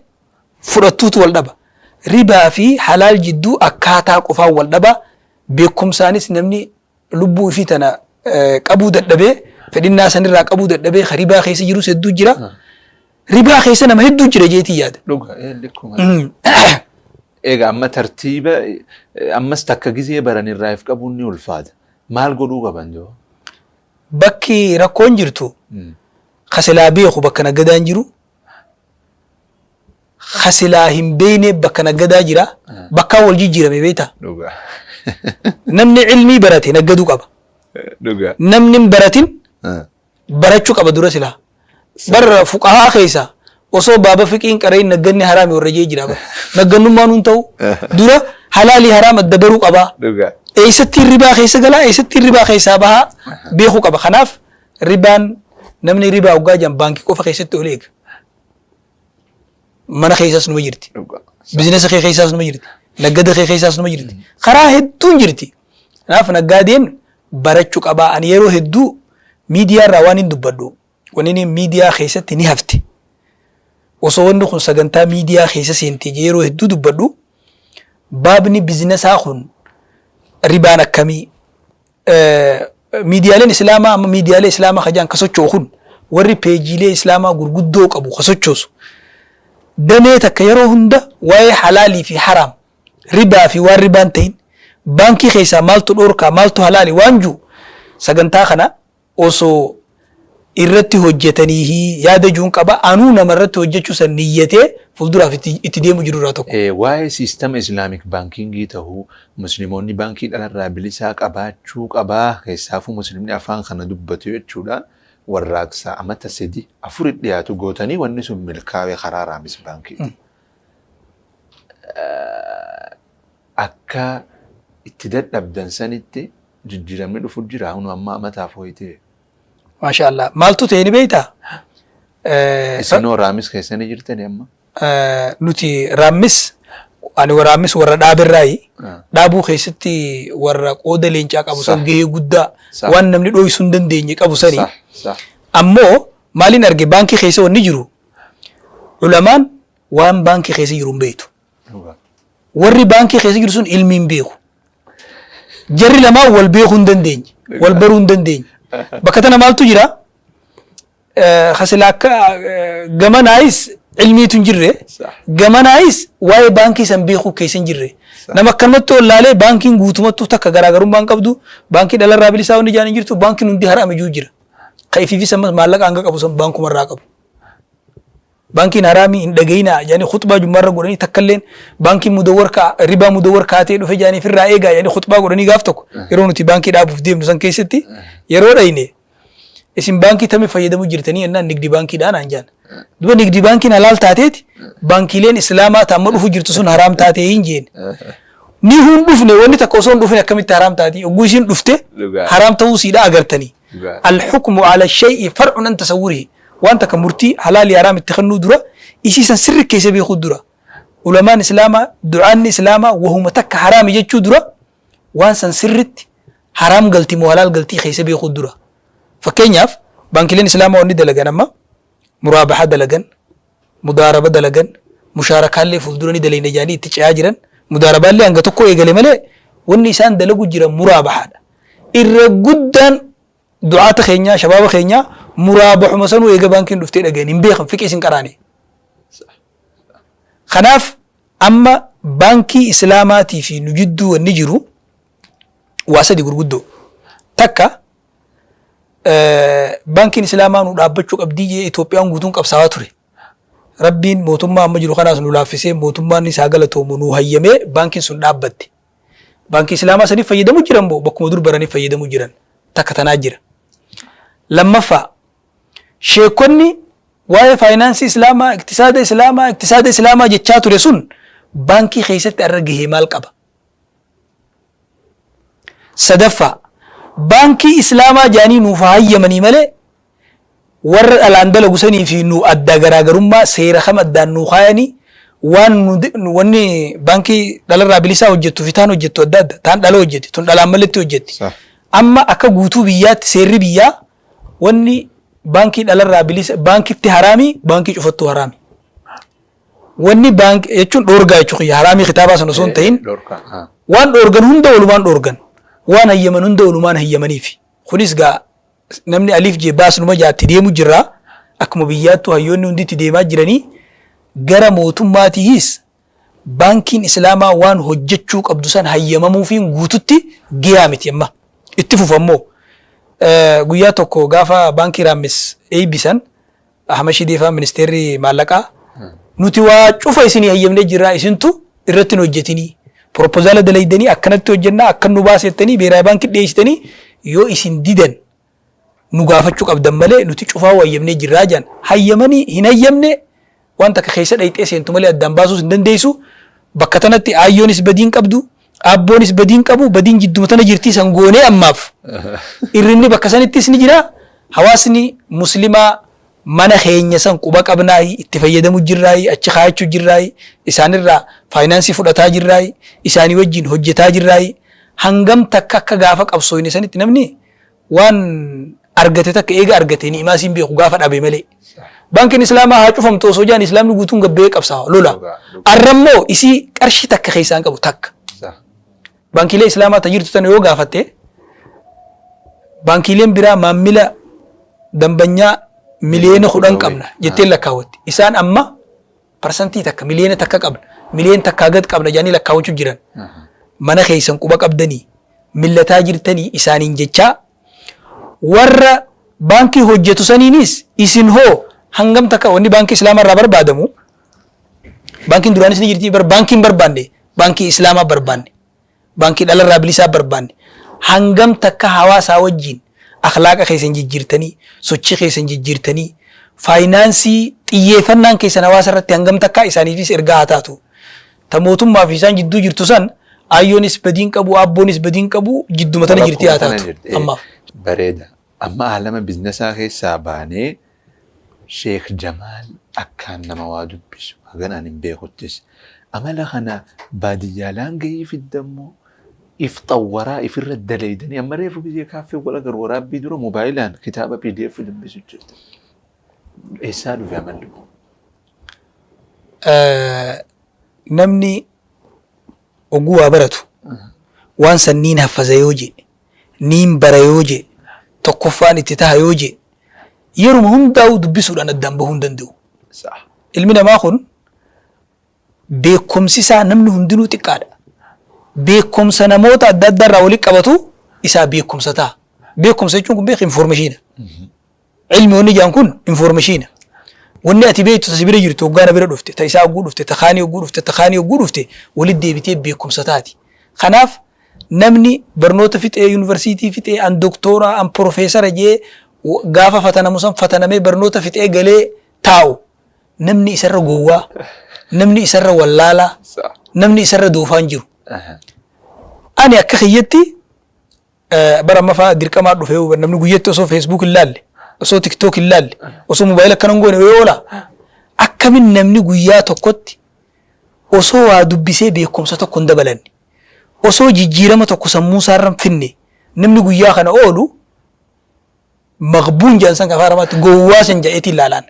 Speaker 4: فلتو والدبا ربا في حلال جدو أكاتا قفا والدبا بكم سانس نمني لبو في تنا قبود الدبا فدينا سنرا قبود الدبا خريبا خيس جرو سدو جرا ربا خيسنا ما هدو جرا جيتي ياد
Speaker 1: لوكا لكم إيجا أما ترتيبه أما استكجزية براني الرايف كابوني والفاد مال قلوبا بندو
Speaker 4: بكي ركون جرتو خسلا بيخو بكنا قدان جرو خسلا هم بيني بكنا قدا جرا بكا والجي جرا مبيتا
Speaker 1: لوكا
Speaker 4: نمني علمي براتي نقدو قبا
Speaker 1: لوكا
Speaker 4: نمني براتين براتشو قبا درسلا بر فقهاء خيسا وصو بابا فقين قرين نغني حرام ورجي جرا نغنو ما نونتو دورا حلالي حرام الدبرو قبا
Speaker 1: لوكا
Speaker 4: ايستي الربا خيسا غلا ايستي الربا خيسا بها بيخو قبا خناف ربان نمني ربا اوغا جام بانكي كو فخيستو ليك من خيساس نو جيرتي بزنس خيساس نو جيرتي نغد خيساس نو جيرتي خرا هدو جيرتي ناف نغادين برچو قبا ان يرو هدو ميديا روانين دبدو ونيني ميديا خيستي ني هفتي وصوّن نخون سجنتا ميديا خيسة سنتيجيرو هدو دبادو بابني بزنس آخون ربانا كمي ميديا لين إسلاما أما ميديا لين إسلاما خجان كسوچو خون ورّي بيجي لين إسلاما غرغدوك أبو خسوچوسو دميتا كيرو هندا واي حلالي في حرام ربا في وار ربان تين بانكي خيسة مالتو الأوركا مالتو حلالي وانجو سجنتا خنا وصو irratti hojjetanihi yaada juun qaba anuu namarratti hojjechuu san niyyatee fuulduraaf itti deemu jirurraa tokko.
Speaker 1: Waa'ee siistama islaamik baankingii ta'uu musliimoonni baankii dhalarraa bilisaa qabaachuu qabaa keessaafuu muslimni afaan kana dubbatu jechuudha warraaqsa amata 3-4 dhiyaatu gootanii wanni sun milkaa'ee karaa raamis baankii. Akka itti dadhabdan sanitti jijjiiramni dhufu jira hunu amma amataaf hoyitee.
Speaker 4: ما شاء الله مالتو تاني بيتا
Speaker 1: إسانو رامس كيساني جرتني أما
Speaker 4: نوتي رامس أنا ورامس ورا دابر راي دابو خيستي ورا قودة لينجاك أبو سان جيه جدا وان نمني دوي سندن دينجك أبو ساني
Speaker 1: صح صح
Speaker 4: أمو مالين أرجع بانكي خيسة ونجرو علماء وان بانكي خيسة يروم بيتو وري بانكي خيسة يرسون علمين بيخو جري لما والبيخون دن دينج والبرون دندين بكتنا مالتو جرا خسلاك جمان عايز علمي تنجره جمان عايز واي بانكي سنبيخو كيسن جره نما كلمتو لالي بانكين غوتمتو تك غراغرون بانك ابدو بانكي دلار رابلي ساوني جاني جرتو بانكي ندي حرام جوجرا كيفي في سم مالك انغا قبو سم بانكو مراقب بانكي حرامي دغينا يعني خطبه جمره غوني تكلين بانكي مدور كا ربا مدور كاتي دو فجاني في رايغا يعني خطبه غوني غافتكو يرونتي بانكي دابو ديم سن كيستي يرو دايني اسم بانكي تمي فايدمو جرتني ان نغدي بانكي دان انجان دو نغدي بانكي حلال تاتيت بانكي لين اسلاما تامدو فجرتو سن حرام تاتي ينجين ni hun dufne woni ta koson dufne kamit haram tati ogushin dufte haram tawu sida agartani al hukmu ala shay'i far'un an tasawwuri wa anta kamurti halal haram ittakhannu dura isi san sirri kayse bi khudura ulama islama du'an islama wa huma tak haram jechu dura wa san sirrit haram galti mo halal galti kayse bi khudura fakenyaf bankilen islama woni dalagan amma murabaha dalagan mudaraba dalagan musharaka li fuldurani dalayna jani ittiya jiran مداربة اللي أنك تقوي قال ملأ والنسان دلقو جرا مرابحة الرجودان دعاة خينيا شباب خينيا مرابح مثلا ويجا بانكين دفتي لجاني مبيخم فيك إسن كراني خناف أما بانكي إسلاماتي في نجدو والنجرو واسد يقول جدو تكا بانكي إسلامان ورابطشوك أبدية إثيوبيان قدون كبساتوري ربين موتما مجرو خلاص نلافسه موتما نساقلته منو هيمه بانكين سن دابت بانكي اسلاما سني فيدمو جيران بو بكم دور براني فيدمو جيران تكتنا جيرا لما فا شيكوني واي فاينانس اسلاما اقتصاد اسلاما جچاتو رسون بانكي خيست ارغه مال قبا صدفا بانكي اسلاما جاني نو فايمني مله ور الاندل غسني في نو ادى غراغرما سير خمد دانو خايني وان وني بانكي دلر رابليسا وجتو فيتان وجتو داد تان دلو وجتي تون دلا ملت وجتي اما اكا غوتو بيات سير بيا وني بانكي دلر رابليسا بانكي تي حرامي بانكي شفتو حرامي وني بانك يچون دورغا يچو حرامي خطابا سنسون تين وان دورغن هند ولوان دورغن وان هيمن هند ولوان هيمني في خليس غا namni alif je baas numa jaatti deemu jira akkuma biyyaattu hayyoonni hundi itti deemaa jiranii gara mootummaatiis baankiin islaamaa waan hojjechuu qabdu san hayyamamuufiin guututti giyaa miti amma itti fufammoo guyyaa tokko gaafa baankii raammis eebisan ahmashideefaa ministeerri maallaqaa nuti waa cufa isinii hayyamnee jirraa isintu irratti hin hojjetinii propozaala dalaydanii akkanatti hojjennaa akkan nu baasettanii beeraa baankii dhiyeessitanii yoo isin didan nu gaafachuu qabdan malee nuti cufaa hayyamnee jirraa jaan hayyamanii hin hayyamne wanta ka keessa dhayxee seentu malee addaan baasuus hin dandeessu bakka tanatti ayyoonis badiin qabdu abboonis badiin qabu badiin jidduma tana jirtii san goonee ammaaf irrinni bakka sanittis ni jira hawaasni muslimaa mana keenya san quba qabnaayi itti fayyadamu jirraayi achi kaayachuu jirraayi isaanirraa faayinaansii fudhataa jirraayi isaanii wajjin hojjetaa jirraayi hangam takka akka gaafa qabsooyne sanitti namni waan argate takka eega argate ni imaasiin beeku gaafa dhabe malee bankiin islaamaa haa cufamtu osoo jaan islaamni guutuun gabbee qabsaa lola arrammoo isii qarshii takka keessaan qabu takka bankiilee islaamaa tajirtu tan yoo gaafatte bankiileen biraa maammila dambanyaa miliyoona 10 qabna jettee lakkaawwatti isaan amma parsantii takka miliyoona takka qabna miliyoona takka gad qabna jaanii lakkaawwachuu jiran mana keessan quba qabdanii millataa jirtanii isaaniin jechaa warra baankii hojjetu saniinis isin hoo hangam takka wanni baankii islaamaa irraa barbaadamu baankii duraanis ni jirti baankii barbaanne baankii islaamaa barbaanne baankii dhalarraa bilisaa barbaanne hangam takka hawaasaa wajjin akhlaaqa keessan jijjiirtanii sochii keessan jijjiirtanii faayinaansii xiyyeeffannaan keessan hawaasa irratti hangam takka isaaniifis ergaa haa taatu ta mootummaa fi isaan jidduu jirtu san ayyoonis badiin qabu abboonis badiin qabu jidduma tana jirti haa taatu ammaaf
Speaker 1: bareeda amma alama biznesaa keessaa baanee Sheekh Jamaal akkaan nama waa dubbisu haganaan hin beekuttis amala kana baadiyyaalaan gahii fiddammoo if xawwaraa ifirra dalaydanii amma reefu biyya kaaffee wala gar waraabbii dura moobaayiliin kitaaba PDF dubbisu jirta. Eessaa dhufe amalli? Namni oguu waa baratu waan sanniin haffaza yoo jedhe
Speaker 4: نيم برايوجي تقفان اتتهايوجي يرم هنداو دبسوا لنا الدم بهندندو
Speaker 1: صح
Speaker 4: المنا ما خن بكم سيسا نمن هندنو تكادا بكم سنموت الددر راولي قبطو إسا بكم ستا بكم سيجون بيك انفورميشن علمي وني جان كون انفورميشن وني اتي بيت تسبير جرتو غانا بير دفته تيسا غو دفته تخاني غو دفته تخاني غو دفته ولد ديبيتي بكم ستاتي خناف نمني برنوت فيت يونيفرسيتي فيت ان دكتورا ان بروفيسور جي غافا فتنا مسم فتنا مي برنوت فيت غلي تاو نمني اسر غوا نمني اسر ولالا
Speaker 1: صح
Speaker 4: نمني اسر دوفانجو انا كخيتي برا ما فا ديركما دفيو نمني غيتو سو فيسبوك لال سو تيك توك لال وسو موبايل كانغون ويولا اكمن نمني غيا توكوتي وسو وادبسي بيكم ستكون دبلن وسو جيجيرما توكو سمو سارم فيني نمني غيا خنا اولو مغبون جانسان كفارمات غوا سنجايتي لالان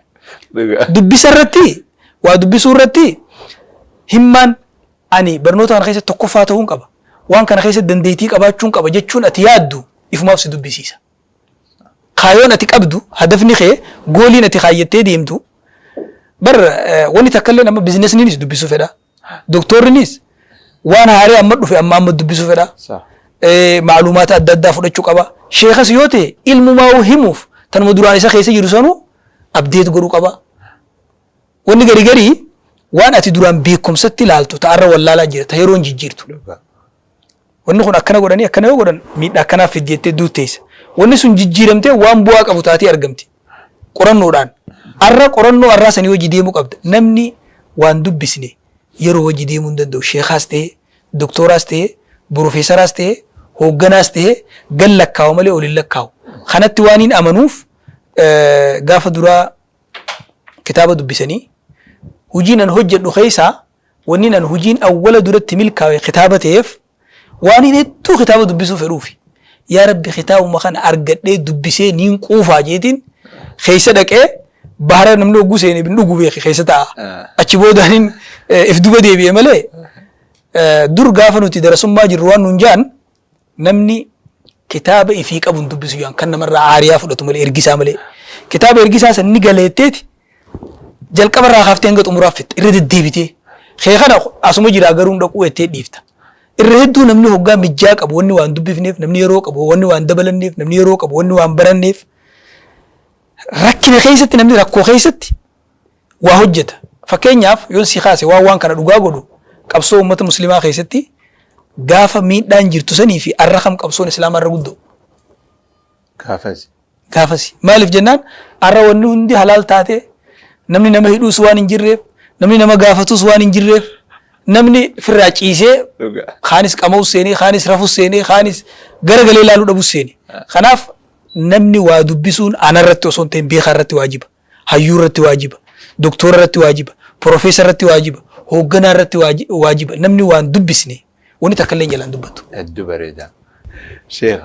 Speaker 4: دبسرتي ودبسورتي همان اني برنوتان خيسه توكفاتون قبا وان كان خيسه دنديتي قباچون قبا جچون اتيادو افماف سدبسيسا خايون اتقبدو هدفني خي غولي نتي خايته ديمتو بر وني تكلنا ما بزنس نيس دبسو فدا دكتور نيس وانا هاري امدو في امام دبسو فدا
Speaker 1: صح
Speaker 4: معلومات اددا فدچو قبا شيخ سيوتي علم ما وهموف تنمدراني خيسه يرسونو ابديت غرو قبا وني غري وانا اتي دران بيكم ستي لالتو تعرى ولا لا جيرت هيرون جيجيرتو وني خون اكنا غداني اكنا غدان ميدا كنا في جيتي دوتيس وني سون جيجيرمتي وان بوا قبوتاتي ارغمتي قرنو دان ارى قرنو اراسني وجي ديمو قبد نمني وان دبسني يرو وجي ديمو دندو شيخاستي دكتوراستي بروفيسوراستي هوغناستي غلكاو ملي اوللكاو خنت وانين امنوف غاف درا كتابه دبسني وجينا هجد خيسا ونينا هجين اول درت ملكا كتابتيف واني نتو كتابه دبسو فروفي يا ربي ختاو مخان ارغدي دبسي نين قوفا جيتين خيسه دقه بحر نمنو غوسيني بندغو بي خيستا اچي بودانين افدوبه دي بي ملي دور غافنو تي درسم ما جروان نونجان نمني كتاب يفيق ابن دبسو يان كن مر عاريا فدتو ملي ارغيسا ملي كتاب ارغيسا سني غليتيت جل قبر راخفتين غط مرافت رد ديبتي خيخنا اسمو جيرا غرون دقو وتي ديفتا الردو نمني هوغا مجاك ابو وني وان دبفنيف نمني يروق ابو وني وان دبلنيف نمني يروق ابو وني وان برنيف ركنا خيست نمني ركو خيست وهجت فكينياف يون سي خاسي وان كان دوغا غدو قبسو امه مسلمه خيستي غافا مين دان جيرتو سني في الرقم قبسو اسلام الرغدو كافسي مالف جنان ارا وني هندي حلال تاتي نمني نما هيدو سوان انجريف نمني نما غافتو سوان انجريف نمني فراچيسه خانس قمو سيني خانس رفو سيني خانس غرغلي لالو دبو سيني خناف نمني وادبسون انا رتو سونتين بي خرت واجب هيو رت واجب دكتور رت واجب بروفيسور رت واجب هوغنا رت واجب نمني وان دبسني وني تكلن يلان دبتو
Speaker 1: الدبريدا شيخ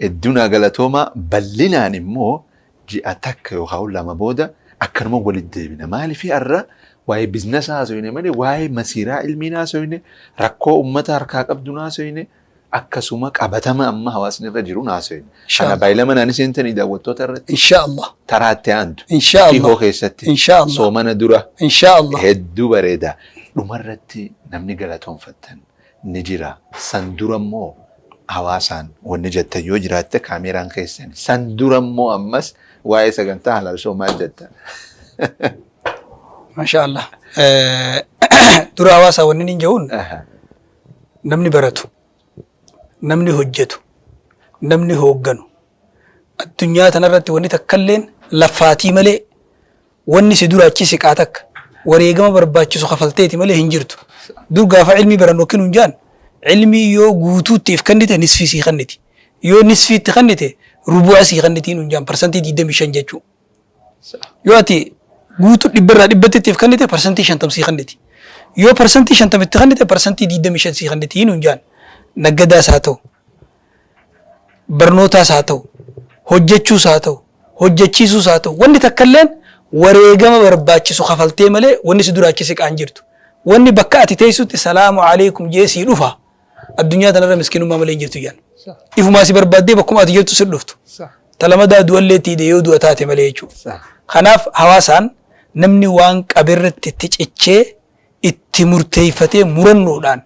Speaker 1: الدنا غلطوما بلنا نمو جي اتاك وخاول لما بودا اكرمو ولد بنا مالي في الر واي بزنس اسوينه مالي واي مسيرا علمينا اسوينه ركو امتا ركا قبدنا اسوينه اكسوما قبتما اما حواسن فجرون اسوينه انا بايلمن اني سنتني داوتو ترت
Speaker 4: ان شاء الله
Speaker 1: ترات عند
Speaker 4: ان شاء الله
Speaker 1: خيستي
Speaker 4: ان شاء الله
Speaker 1: سومنا درا
Speaker 4: ان شاء الله
Speaker 1: هدو بريدا دمرتي نمني غلطون فتن نجرا سندرمو حواسان ونجت يوجرات كاميران خيسن سندرمو امس واي سغنتا على شو ما جت
Speaker 4: ما شاء الله درا حواسا ونين جون نمني برتو نمني حجتو نمني هوغنو الدنيا تنرت وني تكلين لفاتي ملي وني سدوراچي سقاتك وريغما برباچو خفلتيتي ملي هنجرتو دور غاف علمي برنو كنون جان علمي يو غوتو تيفكندته نصفي سي خنتي يو نصفي تخنتي ربع سي خنتي نون برسنتي دي دمشن جچو يواتي غوتو دبر دبتي تيفكندته برسنتي شنتم سي خنتي يو برسنتي شنتم تخنتي برسنتي دي دمشن سي خنتي نون جان نغدا ساتو برنوتا ساتو هوجچو ساتو هوجچيسو ساتو وني تكلن وريغما برباچسو خفلتي ملي وني سدوراچي سي قانجرتو وني بكاتي تيسوت السلام عليكم جيسي دفا الدنيا تنرى مسكين ما ملين جرتو جان إفما سي بربادي بكم أتجرتو سلفتو تلمدا دولة تيديو دو أتاتي مليجو خناف حواسان نمني وان قبرت تتجئ اتمرتيفتي مرنودان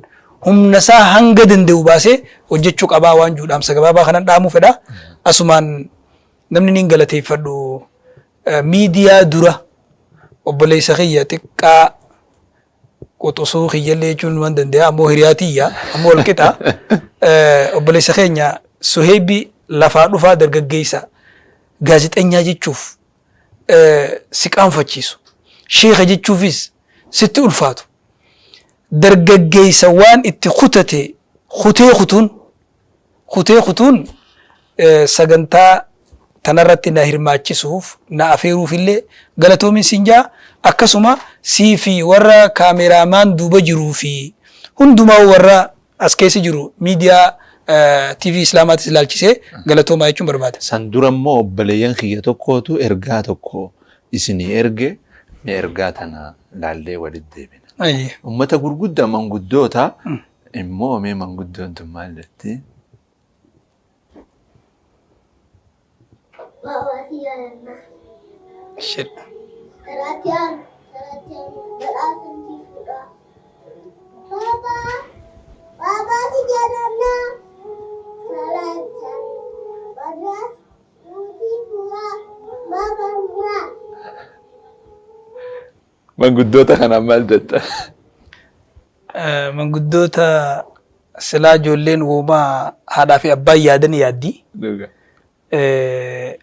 Speaker 4: هم نسا هنگ دندو باسه وجچو قبا وان جودام سغبابا خنن دامو فدا اسمان نمني نينغلتي فدو ميديا دورا وبليس خيه تقا قطسو خيله جون من دندي امو هرياتيا امو الكتا وبليس خينيا سهيبي لفا دفا درغغيسا غازيطنيا جچوف سقان فچيسو شيخ جچوفيس ست الفاتو درغغيسا وان اتخوتته خطون سغنتا تنرت نهرماچسوف نا افيرو فيله غلطو من سنجا اكسما سيفي ورا كاميرامان دوبا جرو في هندما ورا اسكيس جرو ميديا تي في اسلامات سلالچسه غلطو ما يچون برباد
Speaker 1: سندرمو بليان خيتو كوتو ارغاتو كو اسني ارغه ارغاتنا لالله وددبن
Speaker 4: اي
Speaker 1: امتا غرغدا من غدوتا امو مي من غدونت مالتي
Speaker 4: شت
Speaker 7: Perhatian, berasal di sudah. Baba si jadana. Perhatian, badras, muti pura, baba pura.
Speaker 1: من غدوتا خنا مالدتا
Speaker 4: من قدوتا سلا جولين وما هذا في أبا يادن يادي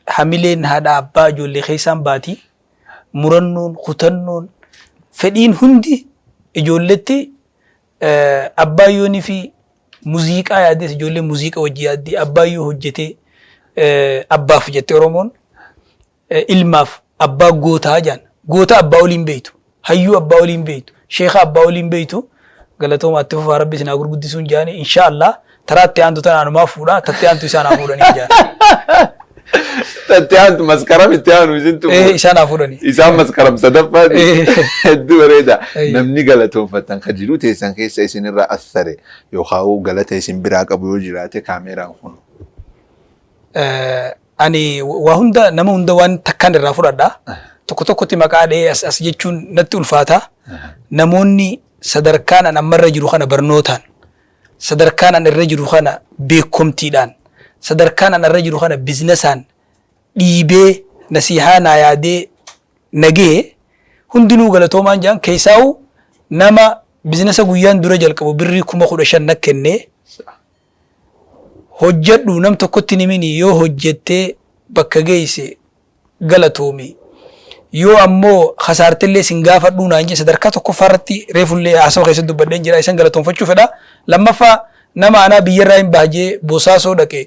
Speaker 4: حملين هذا أبا جولي خيسان باتي مرنون خطنون فدين هندي جولتي أبا يوني في موسيقى يادي جولي موسيقى وجي يادي أبا يو هجتي أبا فجتي رومون إلماف أبا غوتا جان غوتا أبا أولين بيتو هيو أبا أولين بيتو شيخ أبا أولين بيتو قالتهم اتفوا ربي سناغور قدسون جاني إن شاء الله ترى تيانتو تنا ما فورا تتيانتو إسانا فوراني جاني
Speaker 1: تتيانتو مسكرم تيانو زنتو
Speaker 4: إسانا فوراني
Speaker 1: إسان مسكرم صدفة هدو ريدا نمني قالتهم فتن خجلو تيسان كيسا إسان الرأى الثري يوخاو قالت إسان براك أبو يجراتي كاميرا خونو
Speaker 4: أني وهندا نما هندا وان تكان الرافورا دا تكو تمكا دي أس جيشون نتو الفاتا نموني sadarkaan an ammarra jiru kana barnootaan sadarkaan an irra jiru kana beekumtiidhaan sadarkaan an irra jiru kana bizinesaan dhiibee nasihaa naa yaadee nagee hundinuu galatoomaan jaan keessaa'u nama bizinesa guyyaan dura jalqabu birrii 15,000 na kennee hojjedhu nam tokkotti nimini yoo hojjettee bakka geesse galatoomi yoo ammoo khasaartillee singaafadhu naanje sadarkaa tokko farratti reefullee haasawaa keessatti dubbadheen jira isan galatoonfachuu fedha lammaffaa nama anaa biyyarraa hin baajee bosaasoo dhaqe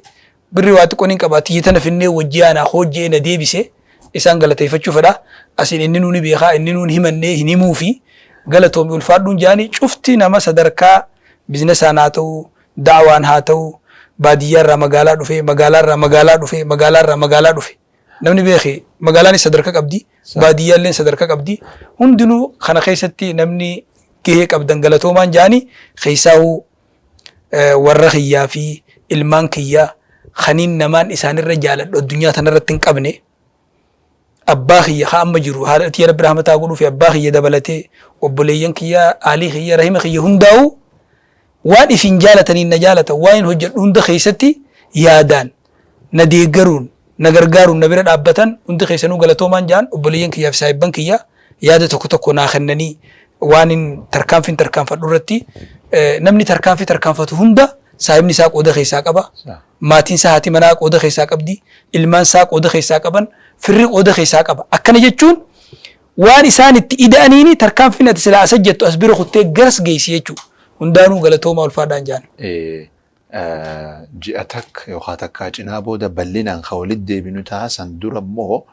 Speaker 4: birri waa xiqqoon hin qabaatti yitana finnee wajjii anaa hojjee na deebise isan galateeffachuu fedha asiin inni nuuni beekaa inni nuun himannee hin himuu fi galatoomi ulfaadhuun jaanii cufti nama sadarkaa bizinesaan haa ta'u daawaan haa ta'u baadiyyaarraa magaalaa dhufe magaalaarraa magaalaa dhufe magaalaarraa magaalaa dhufe namni beekee magaalaan sadarkaa qabdi baadiyyaalleen sadarkaa qabdi hundinuu kana keessatti namni gahee qabdan galatoomaan jaanii keessaa'u warra kiyyaa fi ilmaan kiyyaa khaniin namaan isaanirra jaaladhu addunyaa tanarratti hin qabne abbaa kiyya haa amma jiru haadhatii rabbi rahmataa godhuu fi abbaa kiyya dabalatee obboleeyyan kiyyaa aalii kiyya rahima kiyya hundaa'u waan ifin jaalataniin na jaalatan waan hojjedhu hunda keessatti yaadaan na deeggaruun na gargaaruun na bira dhaabbatan hundi keessanuu galatoomaan jaan obboleeyyan kiyyaa fi saahibban kiyya yaada tokko tokko naa kennanii waan tarkaanfiin tarkaanfadhu irratti namni tarkaanfii tarkaanfatu hunda saahibni isaa qooda keessaa qaba maatiin isaa haati manaa qooda keessaa qabdi ilmaan isaa qooda keessaa qaban firri qooda keessaa qaba akkana jechuun waan isaan itti ida'aniini tarkaanfiin ati silaa asa jettu as bira kuttee garas geessi jechuudha hundaanuu galatoomaa ulfaadhaan jaan.
Speaker 1: ji'atak yookaan takkaa cinaa booda bal'inaan kan walitti deebinu ta'a san dura immoo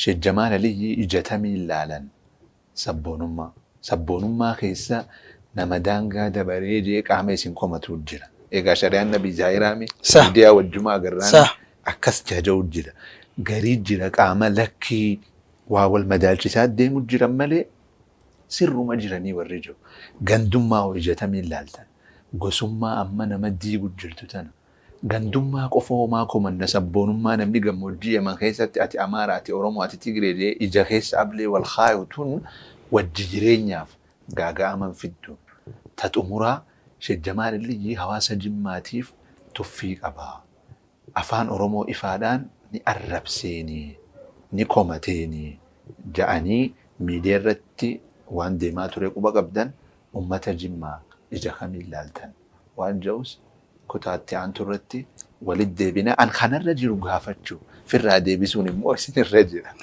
Speaker 1: Sheekh Jamaal Aliyyi ijatamii ilaalan sabboonummaa keessa nama daangaa dabaree jee qaama isin komatu jira. Egaa shari'aan nabii zaahiraami miidiyaa wajjumaa agarraan akkas jaja'u jira. Garii jira qaama lakkii waa wal madaalchisaa deemu jiran malee sirruma jiranii warri jiru. Gandummaa hoo ijatamii ilaaltan. gosummaa amma nama diigu jirtu tana gandummaa qofoo maa komanna sabboonummaa namni gammoojjii Yaman keessatti ati Amaara ati Oromoo ati Tigree ija keessa ablee wal kaayutuun wajji jireenyaaf gaaga'aman fiddu taxumuraa Sheekh Jamaal Illiyyii hawaasa Jimmaatiif tuffii qaba. Afaan Oromoo ifaadhaan ni arrabseenii ni komateenii ja'anii miidiyaa irratti waan deemaa ture quba qabdan ummata Jimmaa ija kamiin ilaaltan waan ja'us kutaatti aantu irratti walitti deebina an kanarra jiru gaafachuu firraa deebisuun immoo isinirra jira.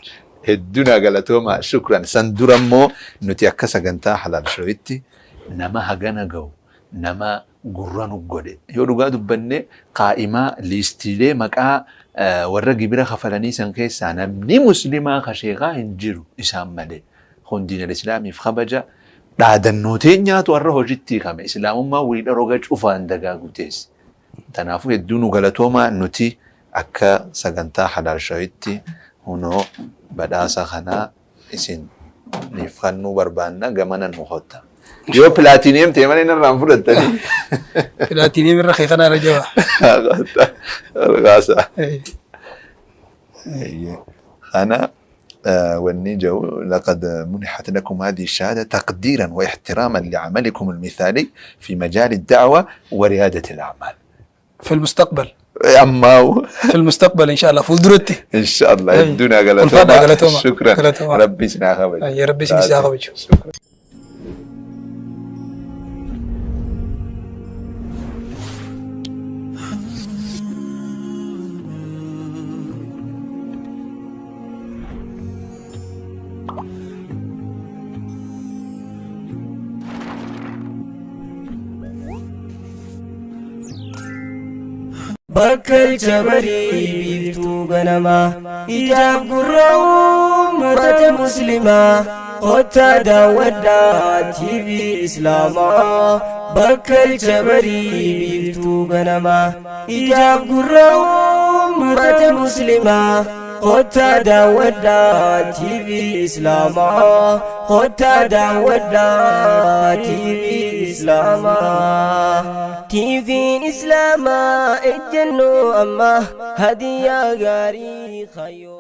Speaker 1: Hedduun galatooma shukran. San dura immoo nuti akka sagantaa Halaal Shoo'itti nama hagana ga'u nama gurra nu godhe yoo dhugaa dubbanne qaa'imaa liistiilee maqaa warra gibira kafalanii san keessaa namni muslimaa kasheeqaa hin jiru isaan malee hundiin al-islaamiif kabaja dhaadannoo teenyaatu warra hojiitti kame islaamummaa wiidha roga cufaan dagaagu teessi. Tanaafuu hedduu nu galatooma nuti akka sagantaa Halaal Shoo'itti hunoo badhaasa kanaa isin niif kannuu barbaanna gamanan nu hotta. Yo platinum te malee narraan fudhattanii.
Speaker 4: Platinum irra keekana irra jaba.
Speaker 1: Algaasa. أنا والنيجو لقد منحت لكم هذه الشهادة تقديرا واحتراما لعملكم المثالي في مجال الدعوة وريادة الأعمال.
Speaker 4: في المستقبل.
Speaker 1: أما
Speaker 4: في المستقبل إن شاء الله فولدرتي.
Speaker 1: إن شاء الله الدنيا غلطوما. شكرا. ربي سناخبج.
Speaker 4: يا ربي سناخبج.
Speaker 1: شكرا.
Speaker 5: Bakal jabari bitu ganama ijab gurau mata muslima kota dawada TV Islama bakal jabari bitu ganama ijab gurau mata muslima kota dawada TV Islama kota dawada TV Islama TV Islama ejjennu amma hadiya gaarii khayyoo